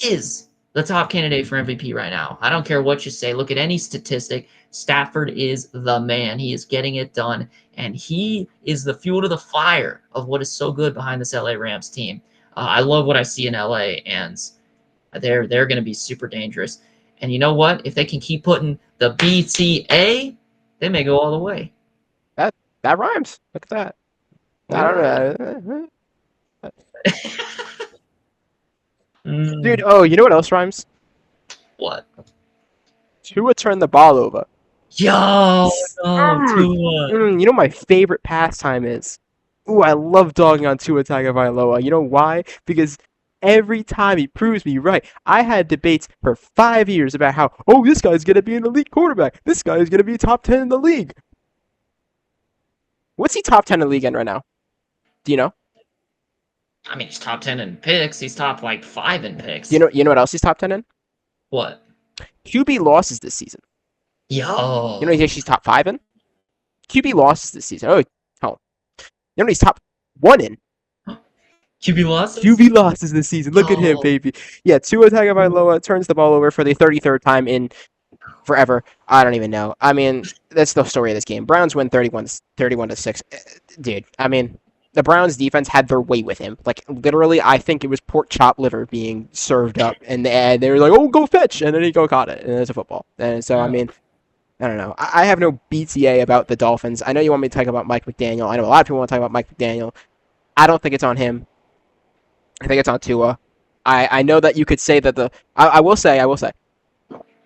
S2: is the top candidate for MVP right now. I don't care what you say. Look at any statistic. Stafford is the man. He is getting it done, and he is the fuel to the fire of what is so good behind this LA Rams team. I love what I see in LA, and they're going to be super dangerous. And you know what? If they can keep putting the BTA, they may go all the way.
S1: That rhymes. Look at that. I don't know. Dude, oh, you know what else rhymes?
S2: What?
S1: Tua turned the ball over.
S2: Yo, no, Tua.
S1: You know what my favorite pastime is? Ooh, I love dogging on Tua Tagovailoa. You know why? Because every time he proves me right. I had debates for 5 years about how, oh, this guy's going to be an elite quarterback. This guy is going to be top 10 in the league. What's he top 10 in the league in right now? Do you know?
S2: I mean, he's top 10 in picks. He's top, 5 in picks.
S1: You know what else he's top 10 in?
S2: What?
S1: QB losses this season.
S2: Yo.
S1: You know what he's top 5 in? QB losses this season. Oh. You know what he's top 1 in?
S2: QB losses?
S1: QB losses this season. Look at him, baby. Yeah, Tua Tagovailoa turns the ball over for the 33rd time in forever. I don't even know. I mean, that's the story of this game. Browns win 31-6. Dude, I mean, the Browns defense had their way with him. Like, literally, I think it was pork chop liver being served up, and they were like, oh, go fetch, and then he caught it, and it's a football. And so, I mean, I don't know. I have no BTA about the Dolphins. I know you want me to talk about Mike McDaniel. I know a lot of people want to talk about Mike McDaniel. I don't think it's on him. I think it's on Tua. I know that you could say that I will say,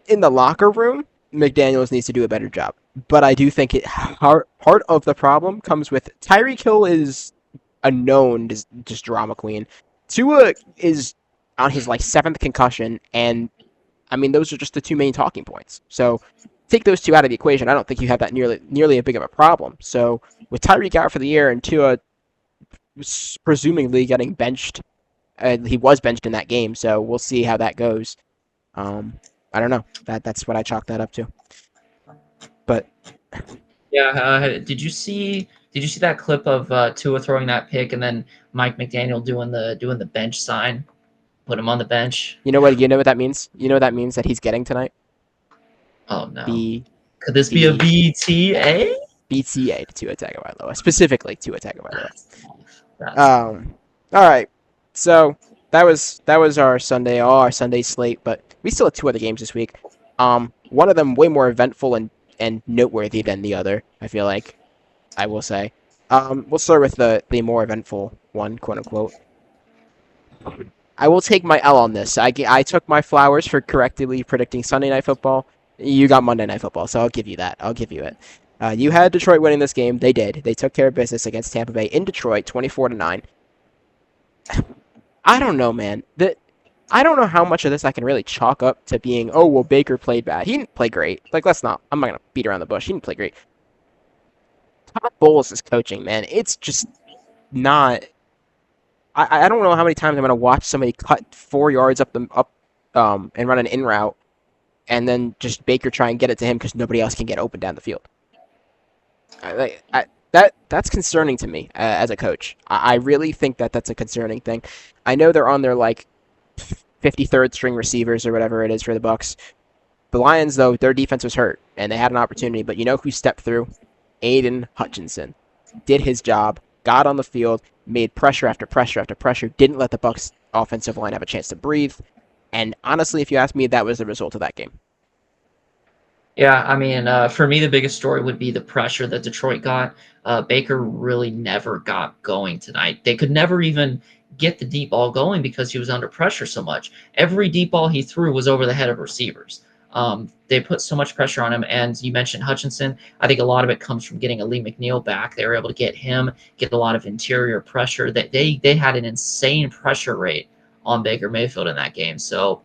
S1: in the locker room, McDaniels needs to do a better job. But I do think part of the problem comes with Tyreek Hill is a known just drama queen. Tua is on his 7th concussion, and I mean those are just the 2 main talking points. So take those 2 out of the equation. I don't think you have that nearly a big of a problem. So with Tyreek out for the year and Tua presumably getting benched, he was benched in that game. So we'll see how that goes. I don't know. That's what I chalk that up to. But
S2: yeah, did you see that clip of Tua throwing that pick and then Mike McDaniel doing the bench sign, put him on the bench?
S1: You know what that means? You know what that means that he's getting tonight?
S2: Oh no. Could this be a BTA?
S1: BTA to Tua Tagovailoa, specifically Tua Tagovailoa.
S2: All
S1: right. So that was our Sunday slate, but we still have 2 other games this week. One of them way more eventful and noteworthy than the other, I feel like. I will say. We'll start with the more eventful one, quote unquote. I will take my L on this. I took my flowers for correctly predicting Sunday Night Football. You got Monday Night Football, so I'll give you that. I'll give you it. You had Detroit winning this game. They did. They took care of business against Tampa Bay in Detroit, 24-9. I don't know, man. I don't know how much of this I can really chalk up to being, oh, well, Baker played bad. He didn't play great. I'm not going to beat around the bush. He didn't play great. Todd Bowles is coaching, man. It's just not. I don't know how many times I'm going to watch somebody cut 4 yards up and run an in route, and then just Baker try and get it to him because nobody else can get open down the field. That's concerning to me as a coach. I really think that's a concerning thing. I know they're on their 53rd string receivers or whatever it is for the Bucs. The Lions, though, their defense was hurt and they had an opportunity. But you know who stepped through? Aiden Hutchinson did his job, got on the field, made pressure after pressure after pressure, didn't let the Bucs offensive line have a chance to breathe. And honestly, if you ask me, that was the result of that game.
S2: Yeah, I mean, for me, the biggest story would be the pressure that Detroit got. Baker really never got going tonight. They could never even get the deep ball going because he was under pressure so much. Every deep ball he threw was over the head of receivers. They put so much pressure on him. And you mentioned Hutchinson. I think a lot of it comes from getting a Lee McNeil back. They were able to get him, get a lot of interior pressure. That they had an insane pressure rate on Baker Mayfield in that game. So,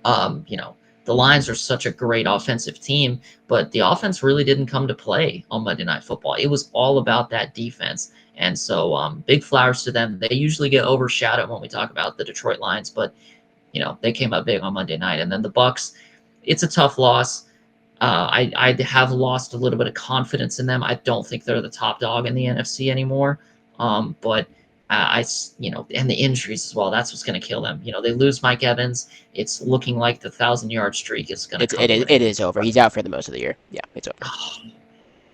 S2: the Lions are such a great offensive team, but the offense really didn't come to play on Monday Night Football. It was all about that defense. And so, big flowers to them. They usually get overshadowed when we talk about the Detroit Lions, but they came up big on Monday night. And then the Bucks, it's a tough loss. I have lost a little bit of confidence in them. I don't think they're the top dog in the NFC anymore. But and the injuries as well. That's what's going to kill them. They lose Mike Evans. It's looking like the 1,000-yard streak is going to come.
S1: It is over. He's out for the most of the year. Yeah, it's over.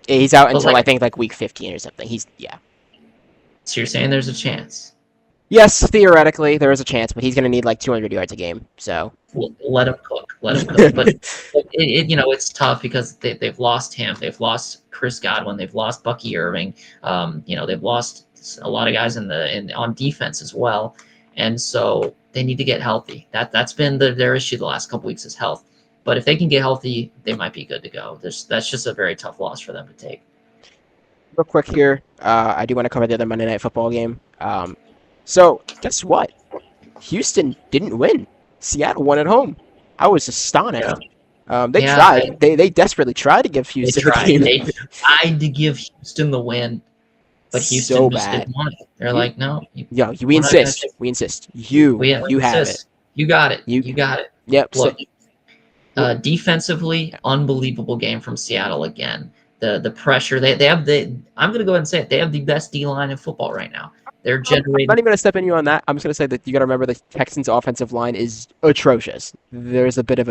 S1: He's out until I think like week 15 or something.
S2: So you're saying there's a chance?
S1: Yes, theoretically there is a chance, but he's going to need like 200 yards a game. So
S2: let him cook. Let him cook. But it's tough because they've lost him. They've lost Chris Godwin. They've lost Bucky Irving. They've lost a lot of guys on defense as well, and so they need to get healthy. That's been their issue the last couple weeks is health. But if they can get healthy, they might be good to go. That's just a very tough loss for them to take.
S1: Real quick here, I do want to cover the other Monday Night Football game. So guess what? Houston didn't win. Seattle won at home. I was astonished. Yeah. They tried. They desperately tried to give Houston the game.
S2: They tried to give Houston the win. But Houston just didn't want it. They're like, no.
S1: We insist. We insist. You have it.
S2: You got it. You got it.
S1: Yep.
S2: Look, defensively, unbelievable game from Seattle again. The pressure I'm going to go ahead and say it. They have the best D-line in football right now. They're generating.
S1: I'm not even going to step in you on that. I'm just going to say that you got to remember the Texans' offensive line is atrocious. There's a bit of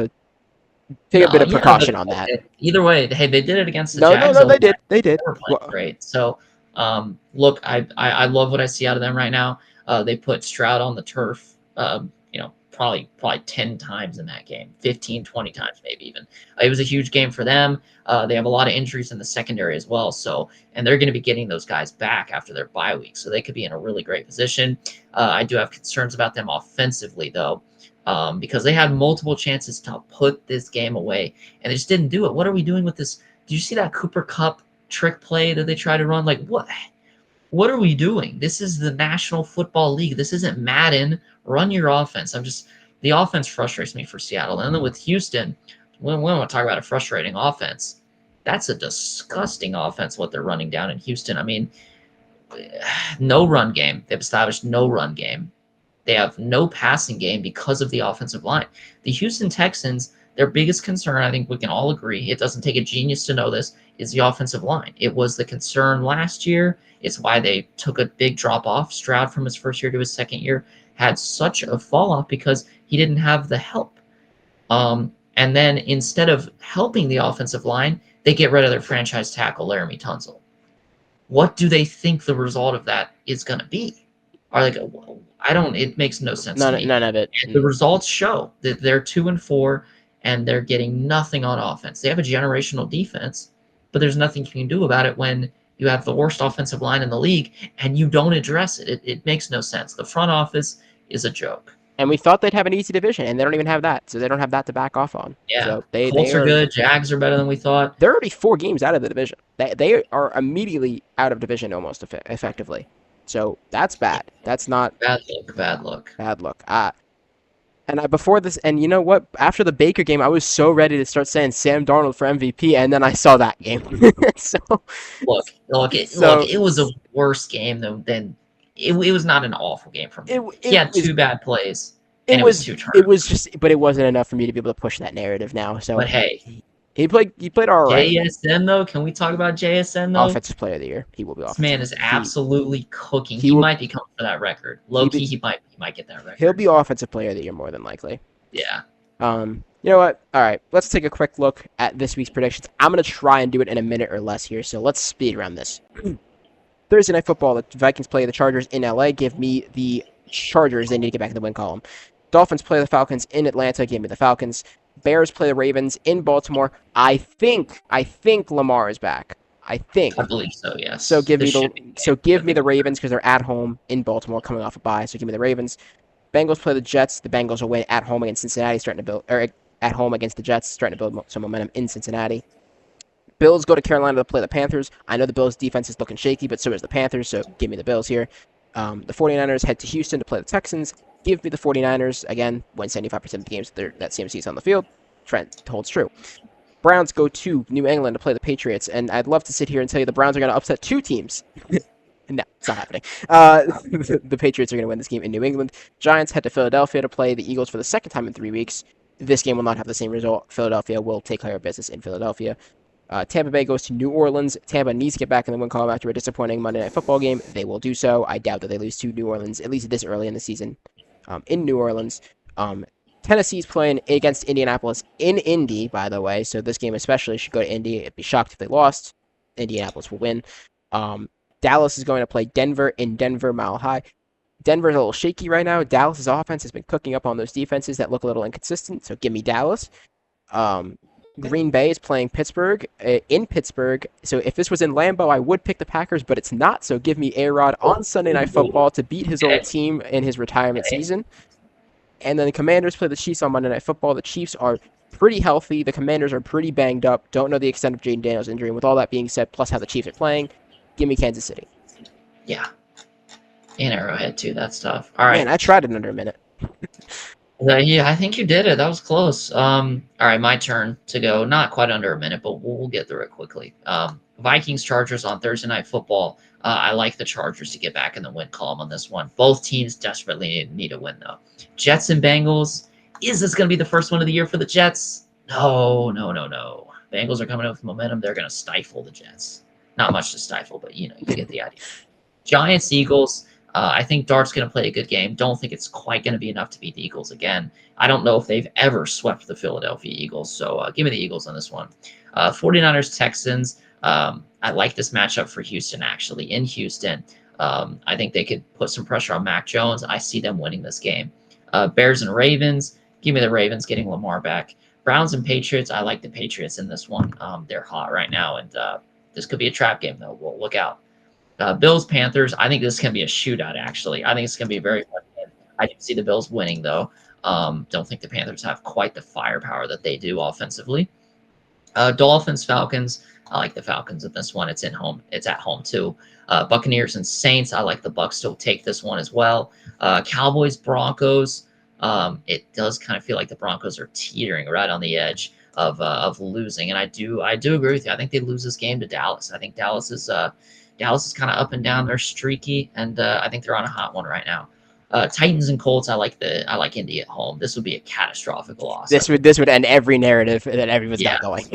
S1: precaution on that.
S2: Either way, hey, they did it against the Jags.
S1: No, they did. They did.
S2: They were playing great. So, look, I love what I see out of them right now. They put Stroud on the turf, probably 10 times in that game, 15, 20 times maybe even. It was a huge game for them. They have a lot of injuries in the secondary as well. So, and they're going to be getting those guys back after their bye week. So they could be in a really great position. I do have concerns about them offensively though, because they had multiple chances to put this game away and they just didn't do it. What are we doing with this? Did you see that Cooper Kupp trick play that they tried to run? Like what are we doing? This is the National Football League. This isn't Madden. Run your offense. The offense frustrates me for Seattle. And then with Houston, we want to talk about a frustrating offense. That's a disgusting offense, what they're running down in Houston. I mean, no run game. They've established no run game. They have no passing game because of the offensive line. The Houston Texans, their biggest concern, I think we can all agree, it doesn't take a genius to know this, is the offensive line. It was the concern last year. It's why they took a big drop off. Stroud from his first year to his second year had such a fall off because he didn't have the help. And then instead of helping the offensive line, they get rid of their franchise tackle, Laramie Tunsil. What do they think the result of that is going to be? It makes no sense to me.
S1: None of it.
S2: And the results show that they're 2-4 and they're getting nothing on offense. They have a generational defense, but there's nothing you can do about it when you have the worst offensive line in the league and you don't address it. It makes no sense. The front office is a joke.
S1: And we thought they'd have an easy division, and they don't even have that. So they don't have that to back off on.
S2: Yeah,
S1: so
S2: Colts are good. Jags are better than we thought.
S1: They're already 4 games out of the division. They are immediately out of division almost effectively. So that's bad. That's not
S2: bad luck.
S1: Bad luck. Before this, and you know what? After the Baker game, I was so ready to start saying Sam Darnold for MVP, and then I saw that game.
S2: It was a worse game than. It was not an awful game for me. He had 2 bad plays. And it was 2 turnovers.
S1: But it wasn't enough for me to be able to push that narrative now. So,
S2: but hey,
S1: he played all right.
S2: JSN though, can we talk about JSN though?
S1: Offensive Player of the Year. He will be offensive.
S2: This man is absolutely cooking. He might be coming for that record. Low-key, he might get that record.
S1: He'll be Offensive Player of the Year more than likely.
S2: Yeah.
S1: You know what? All right, let's take a quick look at this week's predictions. I'm gonna try and do it in a minute or less here. So let's speed around this. Thursday Night Football, the Vikings play the Chargers in LA. Give me the Chargers. They need to get back in the win column. Dolphins play the Falcons in Atlanta. Give me the Falcons. Bears play the Ravens in Baltimore. I think Lamar is back. I
S2: believe so, yes.
S1: So give me the Ravens because they're at home in Baltimore coming off a bye. So give me the Ravens. Bengals play the Jets. The Bengals will win at home against Cincinnati, starting to build at home against the Jets, starting to build some momentum in Cincinnati. Bills go to Carolina to play the Panthers. I know the Bills' defense is looking shaky, but so is the Panthers, so give me the Bills here. The 49ers head to Houston to play the Texans. Give me the 49ers. Again, win 75% of the games that CMC is on the field. Trent holds true. Browns go to New England to play the Patriots, and I'd love to sit here and tell you the Browns are going to upset two teams. No, it's not happening. The Patriots are going to win this game in New England. Giants head to Philadelphia to play the Eagles for the second time in 3 weeks. This game will not have the same result. Philadelphia will take care of business in Philadelphia. Tampa Bay goes to New Orleans. Tampa needs to get back in the win column after a disappointing Monday Night Football game. They will do so. I doubt that they lose to New Orleans, at least this early in the season. In New Orleans, Tennessee's playing against Indianapolis in Indy, by the way. So this game especially should go to Indy. I'd be shocked if they lost. Indianapolis will win. Dallas is going to play Denver in Denver, Mile High. Denver's a little shaky right now. Dallas's offense has been cooking up on those defenses that look a little inconsistent. So give me Dallas. Green Bay is playing Pittsburgh in Pittsburgh. So if this was in Lambeau, I would pick the Packers, but it's not. So give me A-Rod on Sunday Night Football to beat his old team in his retirement season. And then the Commanders play the Chiefs on Monday Night Football. The Chiefs are pretty healthy. The Commanders are pretty banged up. Don't know the extent of Jaden Daniels' injury. And with all that being said, plus how the Chiefs are playing, give me Kansas City.
S2: Yeah. And Arrowhead, too. That's tough. All right.
S1: Man, I tried it under a minute.
S2: Yeah, I think you did it. That was close. All right, my turn to go. Not quite under a minute, but we'll get through it quickly. Vikings-Chargers on Thursday Night Football. I like the Chargers to get back in the win column on this one. Both teams desperately need a win, though. Jets and Bengals. Is this going to be the first one of the year for the Jets? No. Bengals are coming up with momentum. They're going to stifle the Jets. Not much to stifle, but, you get the idea. Giants-Eagles. I think Dart's going to play a good game. Don't think it's quite going to be enough to beat the Eagles again. I don't know if they've ever swept the Philadelphia Eagles, so give me the Eagles on this one. 49ers-Texans. I like this matchup for Houston, actually, in Houston. I think they could put some pressure on Mac Jones. I see them winning this game. Bears and Ravens. Give me the Ravens getting Lamar back. Browns and Patriots. I like the Patriots in this one. They're hot right now, and this could be a trap game, though. We'll look out. Bills, Panthers. I think this is going to be a shootout, actually. I think it's going to be a very fun game. I do see the Bills winning, though. Don't think the Panthers have quite the firepower that they do offensively. Dolphins, Falcons. I like the Falcons in this one. It's at home, too. Buccaneers and Saints. I like the Bucs to take this one as well. Cowboys, Broncos. It does kind of feel like the Broncos are teetering right on the edge of losing, and I do agree with you. I think they lose this game to Dallas. I think Dallas is kind of up and down. They're streaky, and I think they're on a hot one right now. Titans and Colts. I like Indy at home. This would be a catastrophic loss.
S1: This would end every narrative that everyone's got going.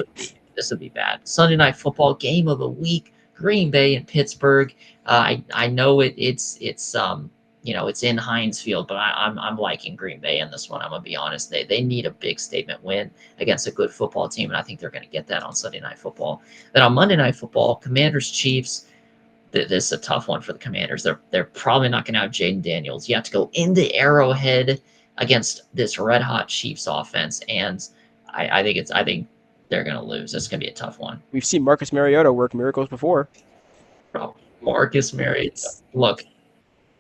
S2: This would be bad. Sunday Night Football game of the week. Green Bay and Pittsburgh. I know it's in Heinz Field, but I'm liking Green Bay in this one. I'm gonna be honest. They need a big statement win against a good football team, and I think they're gonna get that on Sunday Night Football. Then on Monday Night Football, Commanders Chiefs. This is a tough one for the Commanders. They're probably not going to have Jaden Daniels. You have to go into Arrowhead against this red hot Chiefs offense, and I think they're going to lose. It's going to be a tough one.
S1: We've seen Marcus Mariota work miracles before.
S2: Oh, Marcus Mariota. Look,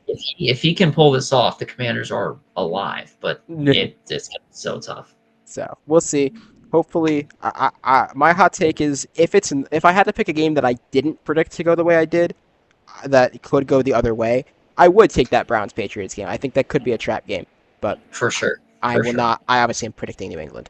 S2: if he can pull this off, the Commanders are alive, but it's going to be so tough.
S1: So we'll see. Hopefully, my hot take is if I had to pick a game that I didn't predict to go the way I did, that could go the other way, I would take that Browns-Patriots game. I think that could be a trap game, but
S2: for sure,
S1: I will not. I obviously am predicting New England.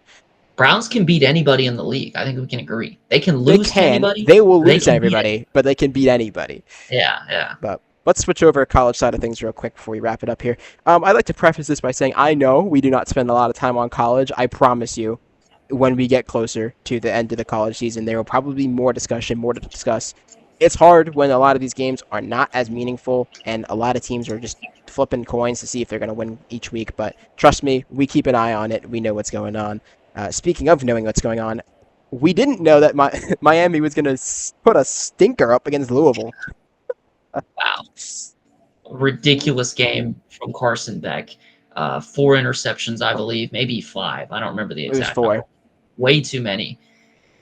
S2: Browns can beat anybody in the league. I think we can agree. They can lose to anybody.
S1: They will lose to everybody, but they can beat anybody.
S2: Yeah.
S1: But let's switch over to college side of things real quick before we wrap it up here. I'd like to preface this by saying I know we do not spend a lot of time on college. I promise you. When we get closer to the end of the college season, there will probably be more discussion, more to discuss. It's hard when a lot of these games are not as meaningful, and a lot of teams are just flipping coins to see if they're going to win each week. But trust me, we keep an eye on it. We know what's going on. Speaking of knowing what's going on, we didn't know that Miami was going to put a stinker up against Louisville.
S2: Wow. Ridiculous game from Carson Beck. 4 interceptions, I believe, maybe 5. I don't remember the exact
S1: number.
S2: Number. Way too many,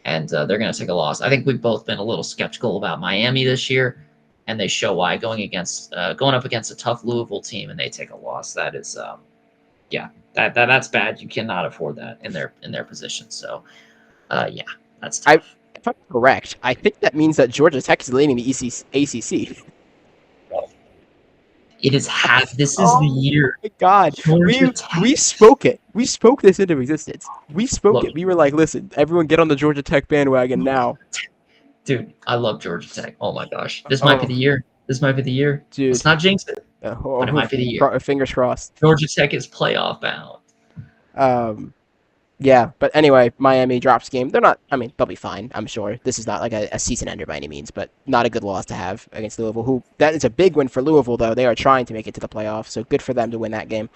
S2: and they're going to take a loss. I think we've both been a little skeptical about Miami this year, and they show why. Going up against a tough Louisville team, and they take a loss. That is Yeah, that's bad. You cannot afford that in their position. So, yeah, that's
S1: I,
S2: tough.
S1: if I'm correct, I think that means that Georgia Tech is leading the ACC.
S2: It is this is the
S1: Oh
S2: year.
S1: my God,
S2: Georgia
S1: we
S2: Tech.
S1: spoke it. We spoke this into existence. We spoke
S2: Look,
S1: it. We were like, listen, everyone get on the Georgia Tech bandwagon now.
S2: dude, I love Georgia Tech. Oh my gosh, this might be
S1: Oh,
S2: the year. This might be the year. Let's
S1: dude.
S2: not jinx it, but it might be the year.
S1: Fingers crossed.
S2: Georgia Tech is playoff bound.
S1: Um, Yeah, but anyway, Miami drops game. They're not. I mean, they'll be fine. I'm sure. This is not like a season ender by any means, but not a good loss to have against Louisville. Who that is a big win for Louisville, though. They are trying to make it to the playoffs, so good for them to win that game.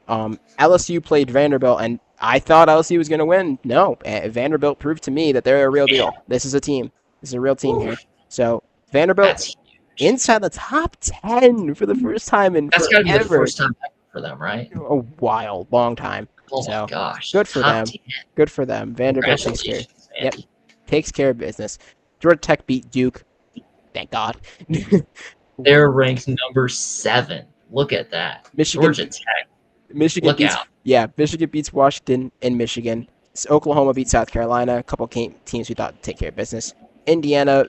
S1: LSU played Vanderbilt, and I thought LSU was going to win. No, Vanderbilt proved to me that they're a real deal. This is a team. This is a real team here.
S2: Oof,
S1: So Vanderbilt
S2: that's huge.
S1: inside the top 10 for the first time in
S2: That's got to be the
S1: forever.
S2: first time for them, right?
S1: A while, long time.
S2: Oh my
S1: So
S2: gosh,
S1: good for
S2: top
S1: them.
S2: 10.
S1: Good for them. Vanderbilt takes care.
S2: Congratulations,
S1: Yep,
S2: Vandy.
S1: takes care of business. Georgia Tech beat Duke. Thank God.
S2: They're ranked number 7. Look at that.
S1: Michigan.
S2: Georgia Tech.
S1: Michigan
S2: Look
S1: beats.
S2: out.
S1: Yeah, Michigan beats Washington in Michigan. Oklahoma beats South Carolina. A couple teams we thought would take care of business. Indiana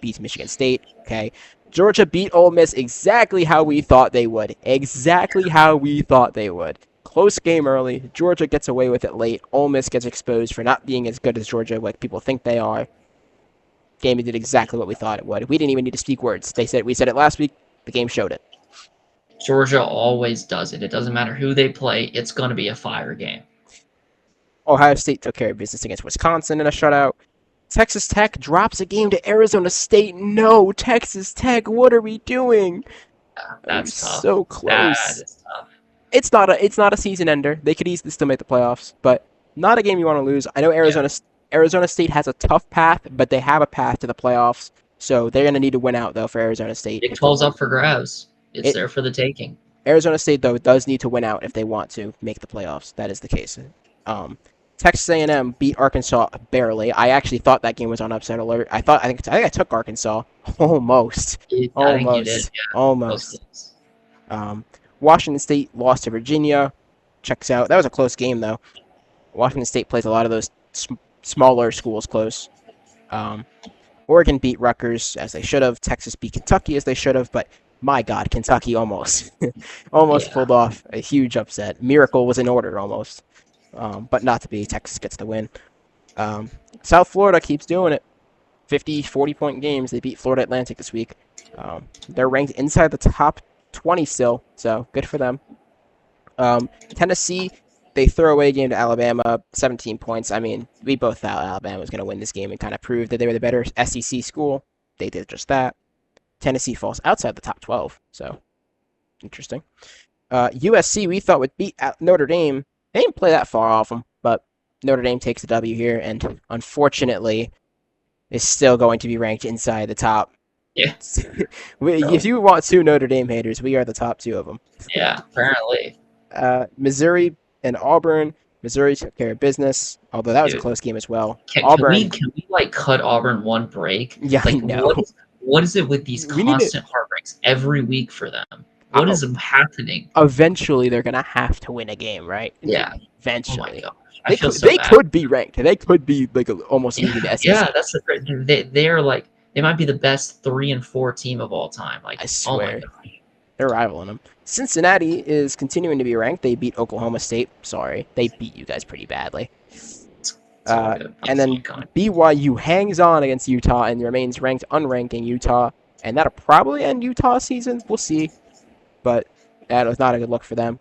S1: beats Michigan State. Okay. Georgia beat Ole Miss exactly how we thought they would. Exactly how we thought they would. Close game early. Georgia gets away with it late. Ole Miss gets exposed for not being as good as Georgia, like people think they are. Game did exactly what we thought it would. We didn't even need to speak words. We said it last week. The game showed it.
S2: Georgia always does it. It doesn't matter who they play. It's going to be a fire game.
S1: Ohio State took care of business against Wisconsin in a shutout. Texas Tech drops a game to Arizona State. No, Texas Tech, what are we doing?
S2: That's tough.
S1: So
S2: That
S1: close.
S2: is tough.
S1: It's not a season ender. They could easily still make the playoffs, but not a game you want to lose. I know Arizona State has a tough path, but they have a path to the playoffs, so they're gonna need to win out though for Arizona State.
S2: Big 12's up for grabs. It's
S1: It
S2: there for the taking.
S1: Arizona State though does need to win out if they want to make the playoffs. That is the case. Um, Texas A&M beat Arkansas barely. I actually thought that game was on upset alert. I think I took Arkansas almost,
S2: I think you did.
S1: almost,
S2: Yeah.
S1: almost.
S2: Close.
S1: Washington State lost to Virginia. Checks out. That was a close game though. Washington State plays a lot of those smaller schools close. Oregon beat Rutgers as they should have. Texas beat Kentucky as they should have. But my God, Kentucky almost pulled off a huge upset. Miracle was in order almost, but not to be. Texas gets the win. South Florida keeps doing it. 50, 40-point games. They beat Florida Atlantic this week. They're ranked inside the top 20 still, so good for them. Tennessee, they throw away a game to Alabama, 17 points. I mean, we both thought Alabama was going to win this game and kind of prove that they were the better SEC school. They did just that. Tennessee falls outside the top 12, so interesting. USC, we thought would beat Notre Dame. They didn't play that far off them, but Notre Dame takes the W here, and unfortunately, is still going to be ranked inside the top.
S2: Yeah.
S1: If you want 2 Notre Dame haters, we are the top 2 of them.
S2: Yeah, apparently.
S1: Missouri and Auburn. Missouri took care of business, although that was a close game as well.
S2: Can we like cut Auburn one break?
S1: Yeah,
S2: like,
S1: I know.
S2: What is it with these constant heartbreaks every week for them? What is happening?
S1: Eventually, they're gonna have to win a game, right?
S2: Yeah.
S1: Eventually.
S2: Oh my gosh.
S1: They could be ranked. They could be like almost leading the SEC.
S2: Yeah, that's they are like they might be the best 3 and 4 team of all time. Like,
S1: I swear.
S2: Oh my gosh.
S1: They're rivaling them. Cincinnati is continuing to be ranked. They beat Oklahoma State. Sorry, they beat you guys pretty badly. And then BYU hangs on against Utah and remains ranked, unranking Utah, and that'll probably end Utah's season. We'll see, but that was not a good look for them.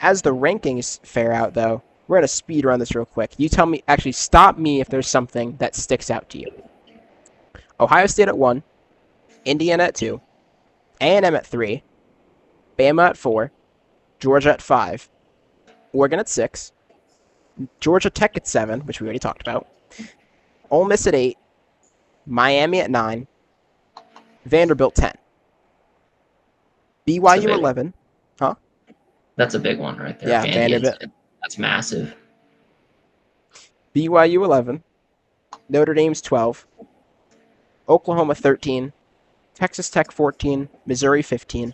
S1: As the rankings fare out, though, we're gonna speed run this real quick. You tell me, actually, stop me if there's something that sticks out to you. Ohio State at 1, Indiana at 2, A&M at 3, Bama at 4, Georgia at 5, Oregon at 6, Georgia Tech at 7, which we already talked about, Ole Miss at 8, Miami at 9, Vanderbilt 10, BYU 11. Huh?
S2: That's a big one right there.
S1: Yeah, Vanderbilt.
S2: That's massive.
S1: BYU 11, Notre Dame's 12, Oklahoma 13, Texas Tech 14, Missouri 15,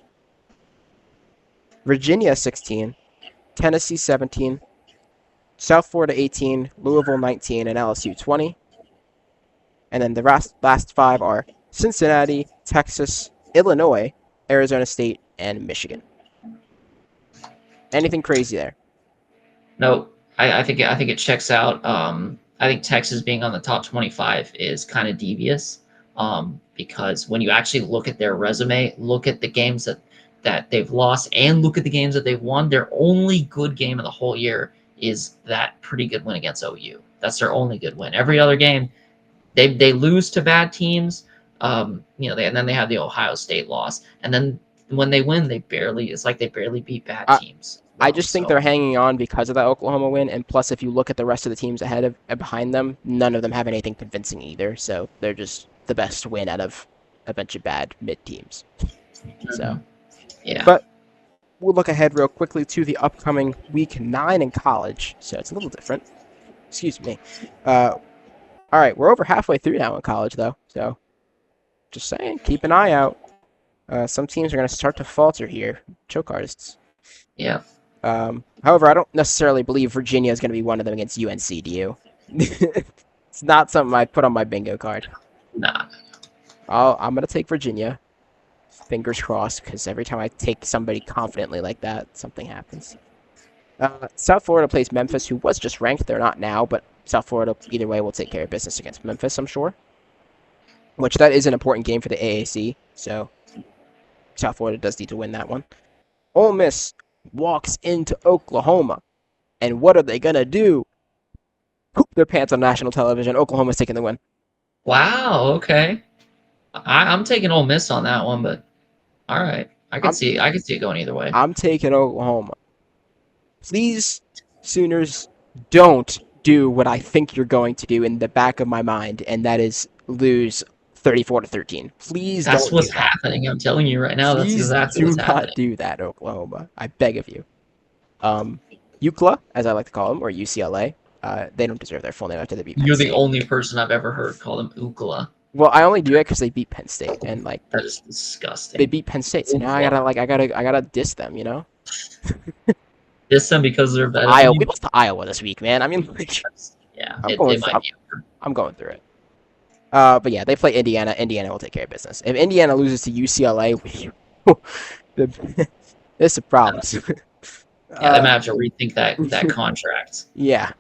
S1: Virginia 16, Tennessee 17, South Florida 18, Louisville 19, and LSU 20. And then the last five are Cincinnati, Texas, Illinois, Arizona State, and Michigan. Anything crazy there?
S2: No, I think it checks out. I think Texas being on the top 25 is kind of devious, because when you actually look at their resume, look at the games that they've lost, and look at the games that they've won, their only good game of the whole year is that pretty good win against OU. That's their only good win. Every other game, they lose to bad teams. And then they have the Ohio State loss, and then when they win, it's like they barely beat bad
S1: I,
S2: teams.
S1: I
S2: Well,
S1: just think they're
S2: so
S1: hanging on because of that Oklahoma win, and plus, if you look at the rest of the teams ahead of and behind them, none of them have anything convincing either. So they're just the best win out of a bunch of bad mid teams. So,
S2: yeah.
S1: but we'll look ahead real quickly to the upcoming week 9 in college. So it's a little different. Excuse me. All right, we're over halfway through now in college, though. So just saying, keep an eye out. Some teams are going to start to falter here. Choke artists.
S2: Yeah.
S1: However, I don't necessarily believe Virginia is going to be one of them against UNC, do you? It's not something I put on my bingo card.
S2: Nah.
S1: I'm going to take Virginia. Fingers crossed, because every time I take somebody confidently like that, something happens. South Florida plays Memphis, who was just ranked. They're not now, but South Florida, either way, will take care of business against Memphis, I'm sure. Which that is an important game for the AAC, so South Florida does need to win that one. Ole Miss walks into Oklahoma, and what are they going to do? Poop their pants on national television. Oklahoma's taking the win.
S2: Wow. Okay. I'm taking Ole Miss on that one, but all right. I
S1: I'm,
S2: could see it going either way.
S1: I'm taking Oklahoma. Please, Sooners, don't do what I think you're going to do in the back of my mind, and that is lose 34-13. Please
S2: That's
S1: don't do
S2: what's
S1: that.
S2: happening. I'm telling you right now. That's
S1: Please
S2: exactly
S1: do
S2: what's
S1: not
S2: happening.
S1: do that, Oklahoma. I beg of you. UCLA, as I like to call them, or UCLA, they don't deserve their full name after they beat Penn
S2: You're the
S1: State.
S2: only person I've ever heard call them Ukla.
S1: Well, I only do it because they beat Penn State, and like
S2: That is disgusting.
S1: they beat Penn State, so now I gotta diss them, you know.
S2: Diss them because they're better
S1: Iowa,
S2: than
S1: we
S2: you.
S1: lost to Iowa this week, man. I mean, like,
S2: Yeah,
S1: I'm
S2: it
S1: going,
S2: might be.
S1: I'm going through it. But yeah, they play Indiana. Indiana will take care of business. If Indiana loses to UCLA, there's some problems.
S2: Yeah, they might have to rethink that contract.
S1: Yeah.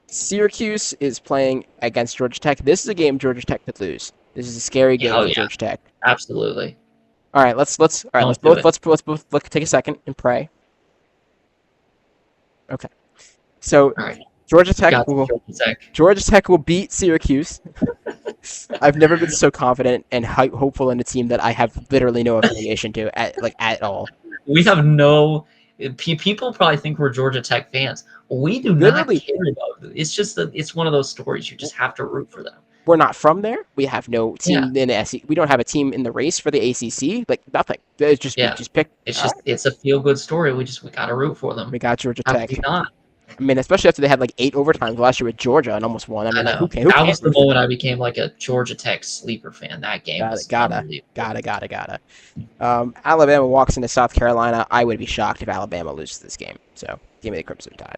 S1: Syracuse is playing against Georgia Tech. This is a game Georgia Tech could lose. This is a scary game for Georgia Tech.
S2: Absolutely.
S1: All right, let's both take a second and pray. Okay. So
S2: All right.
S1: Georgia Tech will beat Syracuse. I've never been so confident and hopeful in a team that I have literally no affiliation to at all.
S2: We have no. People probably think we're Georgia Tech fans. We do not care about it. It's just that it's one of those stories. You just have to root for them.
S1: We're not from there. We have no team in the SEC. We don't have a team in the race for the ACC. Like nothing. It's just we just picked.
S2: It's a feel good story. We gotta root for them.
S1: We got Georgia Tech.
S2: Not.
S1: I mean, especially after they had like 8 overtimes last year with Georgia and almost won. I mean,
S2: I know.
S1: Like, who
S2: that was the moment I became like a Georgia Tech sleeper fan. That game was
S1: gotta. Alabama walks into South Carolina. I would be shocked if Alabama loses this game. So give me the Crimson Tide.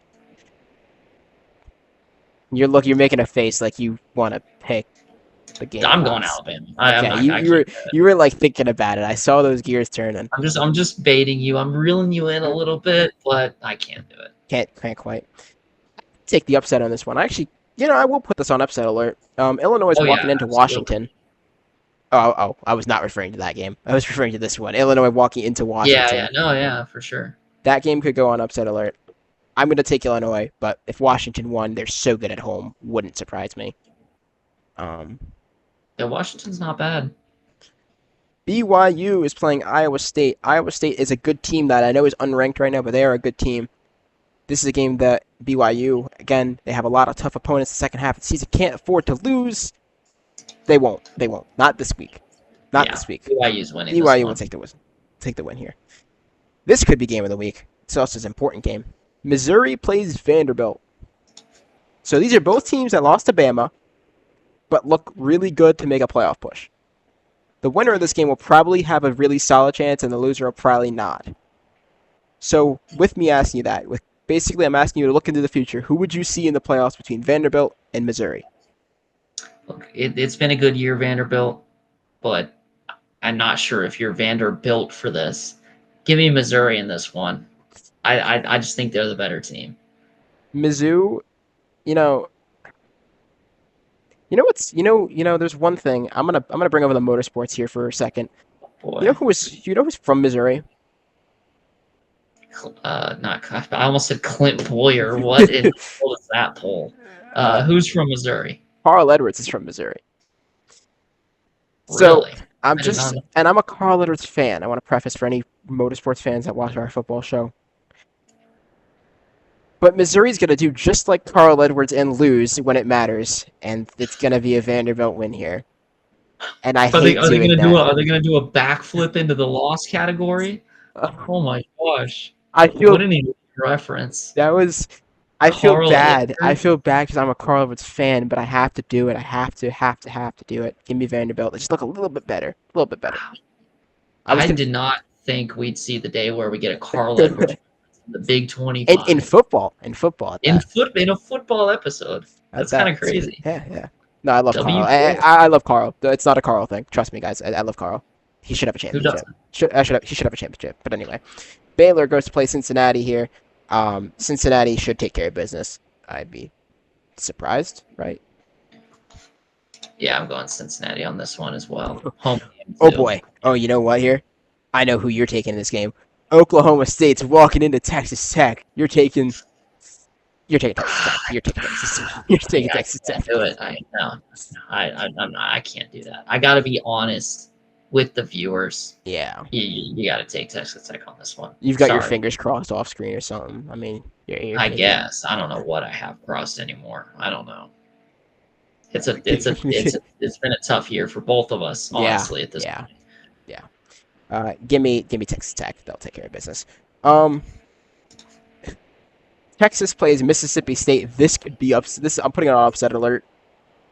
S1: You're making a face like you want to pick the game.
S2: I'm going Alabama.
S1: You were like thinking about it. I saw those gears turning.
S2: I'm just baiting you. I'm reeling you in a little bit, but I can't do it.
S1: Can't quite take the upset on this one. Actually, I will put this on upset alert. Illinois is walking into Washington. Oh, I was not referring to that game. I was referring to this one. Illinois walking into Washington.
S2: Yeah, for sure.
S1: That game could go on upset alert. I'm going to take Illinois, but if Washington won, they're so good at home. Wouldn't surprise me.
S2: Yeah, Washington's not bad.
S1: BYU is playing Iowa State. Iowa State is a good team that I know is unranked right now, but they are a good team. This is a game that BYU, again, they have a lot of tough opponents the second half of the season. Can't afford to lose. They won't. Not this week. This week.
S2: BYU's winning.
S1: BYU will take the win here. This could be game of the week. It's also an important game. Missouri plays Vanderbilt. So these are both teams that lost to Bama, but look really good to make a playoff push. The winner of this game will probably have a really solid chance, and the loser will probably not. So with me asking you that, with basically I'm asking you to look into the future. Who would you see in the playoffs between Vanderbilt and Missouri?
S2: Look, it's been a good year, Vanderbilt, but I'm not sure if you're Vanderbilt for this. Give me Missouri in this one. I just think they're the better team.
S1: Mizzou, you know, there's one thing. I'm gonna bring over the motorsports here for a second.
S2: Boy,
S1: You know who's from Missouri?
S2: not I almost said Clint Boyer. What in the world is that poll?
S1: Uh,
S2: Who's from Missouri?
S1: Carl Edwards is from Missouri. So
S2: Really?
S1: I'm
S2: I did not
S1: just,
S2: know.
S1: and I'm a Carl Edwards fan. I want to preface for any motorsports fans that watch our football show. But Missouri's gonna do just like Carl Edwards and lose when it matters, and it's gonna be a Vanderbilt win here. And I hate
S2: Are they
S1: doing
S2: gonna
S1: that.
S2: are they gonna do a backflip into the loss category? Oh my gosh!
S1: I
S2: What
S1: feel
S2: an elite reference.
S1: that was. I feel
S2: Carl
S1: bad. I
S2: Edwards.
S1: feel bad because I'm a Carl Edwards fan, but I have to do it. I have to do it. Give me Vanderbilt. They just look a little bit better. A little bit better. I was
S2: I
S1: gonna
S2: did not think we'd see the day where we get a Carl Edwards in the Big
S1: in
S2: 25
S1: football at that.
S2: in a football episode.
S1: At
S2: That's kind
S1: that.
S2: of crazy.
S1: Yeah. No, I love Carl.
S2: W4.
S1: I love Carl. It's not a Carl thing. Trust me, guys. I love Carl. He should have a
S2: Who
S1: championship.
S2: doesn't?
S1: He should have a championship. But anyway, Baylor goes to play Cincinnati here. Cincinnati should take care of business. I'd be surprised, right?
S2: Yeah, I'm going Cincinnati on this one as well. Home game
S1: Oh
S2: too.
S1: boy. Oh, you know what here? I know who you're taking in this game. Oklahoma State's walking into Texas Tech. You're taking Texas Tech. You're taking Texas Tech. You're taking
S2: I
S1: Texas
S2: can't
S1: Tech.
S2: do it. I no, I'm not. I can't do that. I got to be honest with the viewers.
S1: Yeah.
S2: You got to take Texas Tech on this one.
S1: You've got your
S2: Sorry.
S1: fingers crossed off screen or something. I mean, you're
S2: I
S1: taking.
S2: guess I don't know what I have crossed anymore. I don't know. It's been a tough year for both of us,
S1: Yeah,
S2: honestly. At this
S1: yeah,
S2: point,
S1: yeah. Give me Texas Tech. They'll take care of business. Um, Texas plays Mississippi State. This could be up. This I'm putting it on upset alert,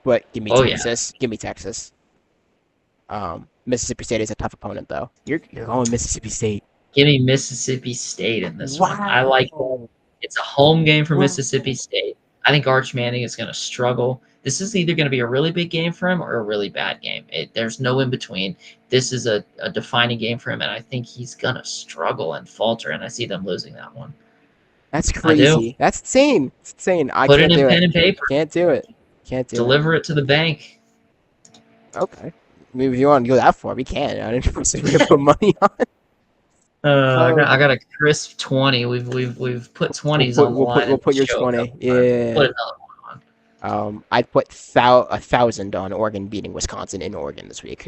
S1: but give me
S2: oh yeah,
S1: Texas. Give me Texas. Mississippi State is a tough opponent, though. You're going Mississippi State.
S2: give me Mississippi State in this one. I like
S1: Wow.
S2: it's a home game for
S1: Wow.
S2: Mississippi State. I think Arch Manning is going to struggle. This is either going to be a really big game for him or a really bad game. There's no in between. This is a defining game for him, and I think he's going to struggle and falter, and I see them losing that one.
S1: That's
S2: I do.
S1: crazy. That's insane. It's insane. I
S2: Put it
S1: can't
S2: in
S1: do it.
S2: pen and paper.
S1: Can't do it. Can't do it.
S2: Deliver it to the bank.
S1: Okay. I mean, if you want to go that far, we can. I didn't say we're gonna put money on.
S2: I got a crisp 20. We've put 20s on the line
S1: We'll
S2: in
S1: put
S2: the
S1: your
S2: show a
S1: 20.
S2: couple times.
S1: Yeah.
S2: Put another one on.
S1: I'd put 1,000 on Oregon beating Wisconsin in Oregon this week.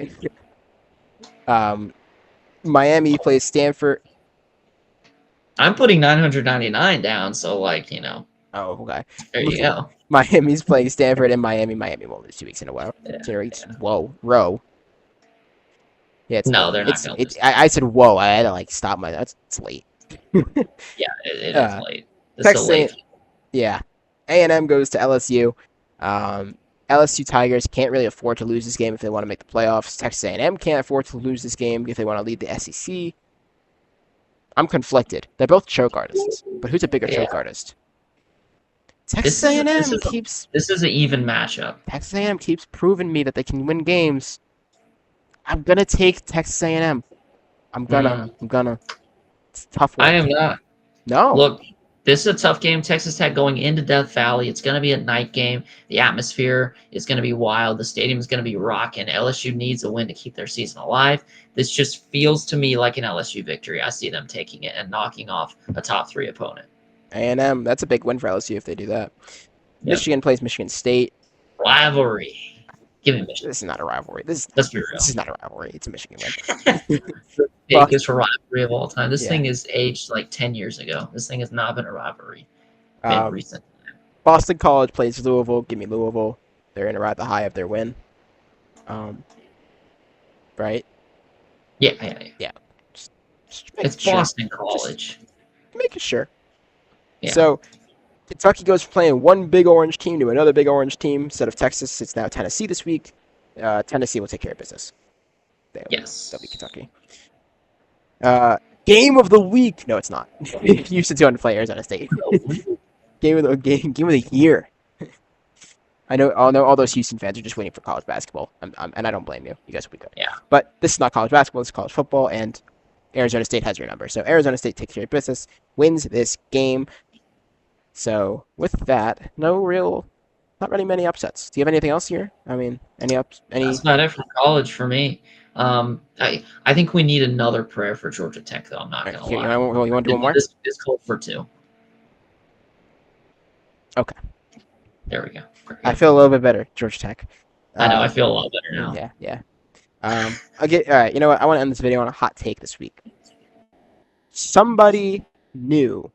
S1: Miami plays Stanford.
S2: I'm putting 999 down, so
S1: Oh, okay.
S2: there you go.
S1: Miami's playing Stanford and Miami. Miami won't lose 2 weeks in a row.
S2: Yeah.
S1: Row. Yeah, it's
S2: No,
S1: whoa.
S2: they're not going to lose.
S1: I said whoa. I had to stop my. It's late.
S2: Yeah, it is late. It's
S1: Texas
S2: still late.
S1: Yeah. A&M goes to LSU. LSU Tigers can't really afford to lose this game if they want to make the playoffs. Texas A&M can't afford to lose this game if they want to lead the SEC. I'm conflicted. They're both choke artists, but who's a bigger
S2: Yeah.
S1: choke artist? Texas A&M keeps
S2: This is an even matchup.
S1: Texas A&M keeps proving me that they can win games. I'm gonna take Texas A&M. I'm gonna. It's a tough one.
S2: I am not.
S1: No.
S2: Look, this is a tough game. Texas Tech going into Death Valley. It's going to be a night game. The atmosphere is going to be wild. The stadium is going to be rocking. LSU needs a win to keep their season alive. This just feels to me like an LSU victory. I see them taking it and knocking off a top 3 opponent.
S1: A&M. That's a big win for LSU if they do that.
S2: Yep.
S1: Michigan plays Michigan State.
S2: Rivalry. Give me Michigan.
S1: This is not a rivalry.
S2: Let's be real.
S1: This is not a rivalry. It's a Michigan win.
S2: The biggest rivalry of all time. This
S1: Yeah.
S2: thing is aged like 10 years ago. This thing has not been a rivalry. Recent.
S1: Boston College plays Louisville. Give me Louisville. They're in the high of their win. Right?
S2: Yeah.
S1: Just
S2: It's
S1: sure.
S2: Boston College.
S1: Just making sure.
S2: Yeah.
S1: So Kentucky goes from playing one big orange team to another big orange team. Instead of Texas, it's now Tennessee this week. Tennessee will take care of business.
S2: Yes.
S1: They'll be Kentucky. Game of the week. No, it's not. Houston's going to play Arizona State. Game of the year. I know all those Houston fans are just waiting for college basketball, and I don't blame you. You guys will be good.
S2: Yeah.
S1: But this is not college basketball. This is college football, and Arizona State has your number. So Arizona State takes care of business, wins this game. So with that, not really many upsets. Do you have anything else here? I mean, any?
S2: That's about it for college for me. I think we need another prayer for Georgia Tech, though. I'm not going to lie.
S1: You want to do one more?
S2: This called for 2.
S1: Okay.
S2: There we go.
S1: I feel a little bit better, Georgia Tech.
S2: I know. I feel a lot better now.
S1: Yeah. All right. You know what? I want to end this video on a hot take this week. Somebody new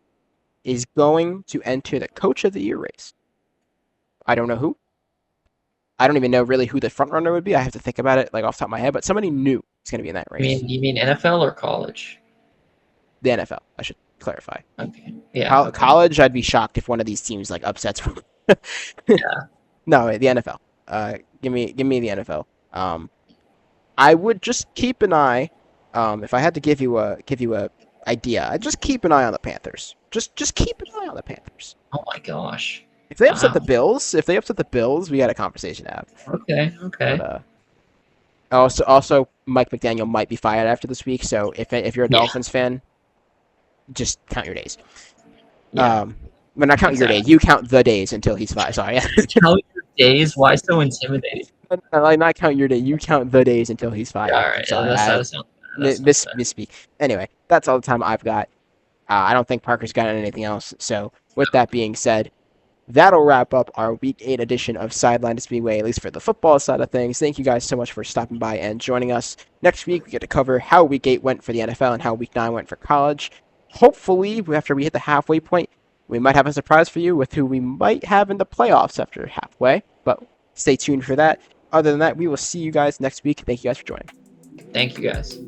S1: is going to enter the Coach of the Year race. I don't know who. I don't even know really who the front runner would be. I have to think about it like off the top of my head. But somebody new is going to be in that race.
S2: You mean NFL or college?
S1: The NFL. I should clarify.
S2: Okay. Yeah. Okay.
S1: College, I'd be shocked if one of these teams like upsets.
S2: Yeah.
S1: No, the NFL. Give me the NFL. I would just keep an eye. If I had to give you a idea, I'd just keep an eye on the Panthers. Just keep an eye on the Panthers.
S2: Oh my gosh.
S1: If they upset the Bills, we got a conversation to have.
S2: Okay.
S1: But, also, Mike McDaniel might be fired after this week. So if you're a Dolphins fan, just count your days.
S2: Yeah.
S1: But not count your days. You count the days until he's fired. Sorry.
S2: Count your days? Why so intimidating?
S1: Not count your day. You count the days until he's fired.
S2: Yeah, all right.
S1: Sorry,
S2: That sounds better.
S1: Misspeak. Anyway, that's all the time I've got. I don't think Parker's got anything else. So with that being said, that'll wrap up our Week 8 edition of Sideline to Speedway, at least for the football side of things. Thank you guys so much for stopping by and joining us. Next week, we get to cover how Week 8 went for the NFL and how Week 9 went for college. Hopefully, after we hit the halfway point, we might have a surprise for you with who we might have in the playoffs after halfway. But stay tuned for that. Other than that, we will see you guys next week. Thank you guys for joining.
S2: Thank you guys.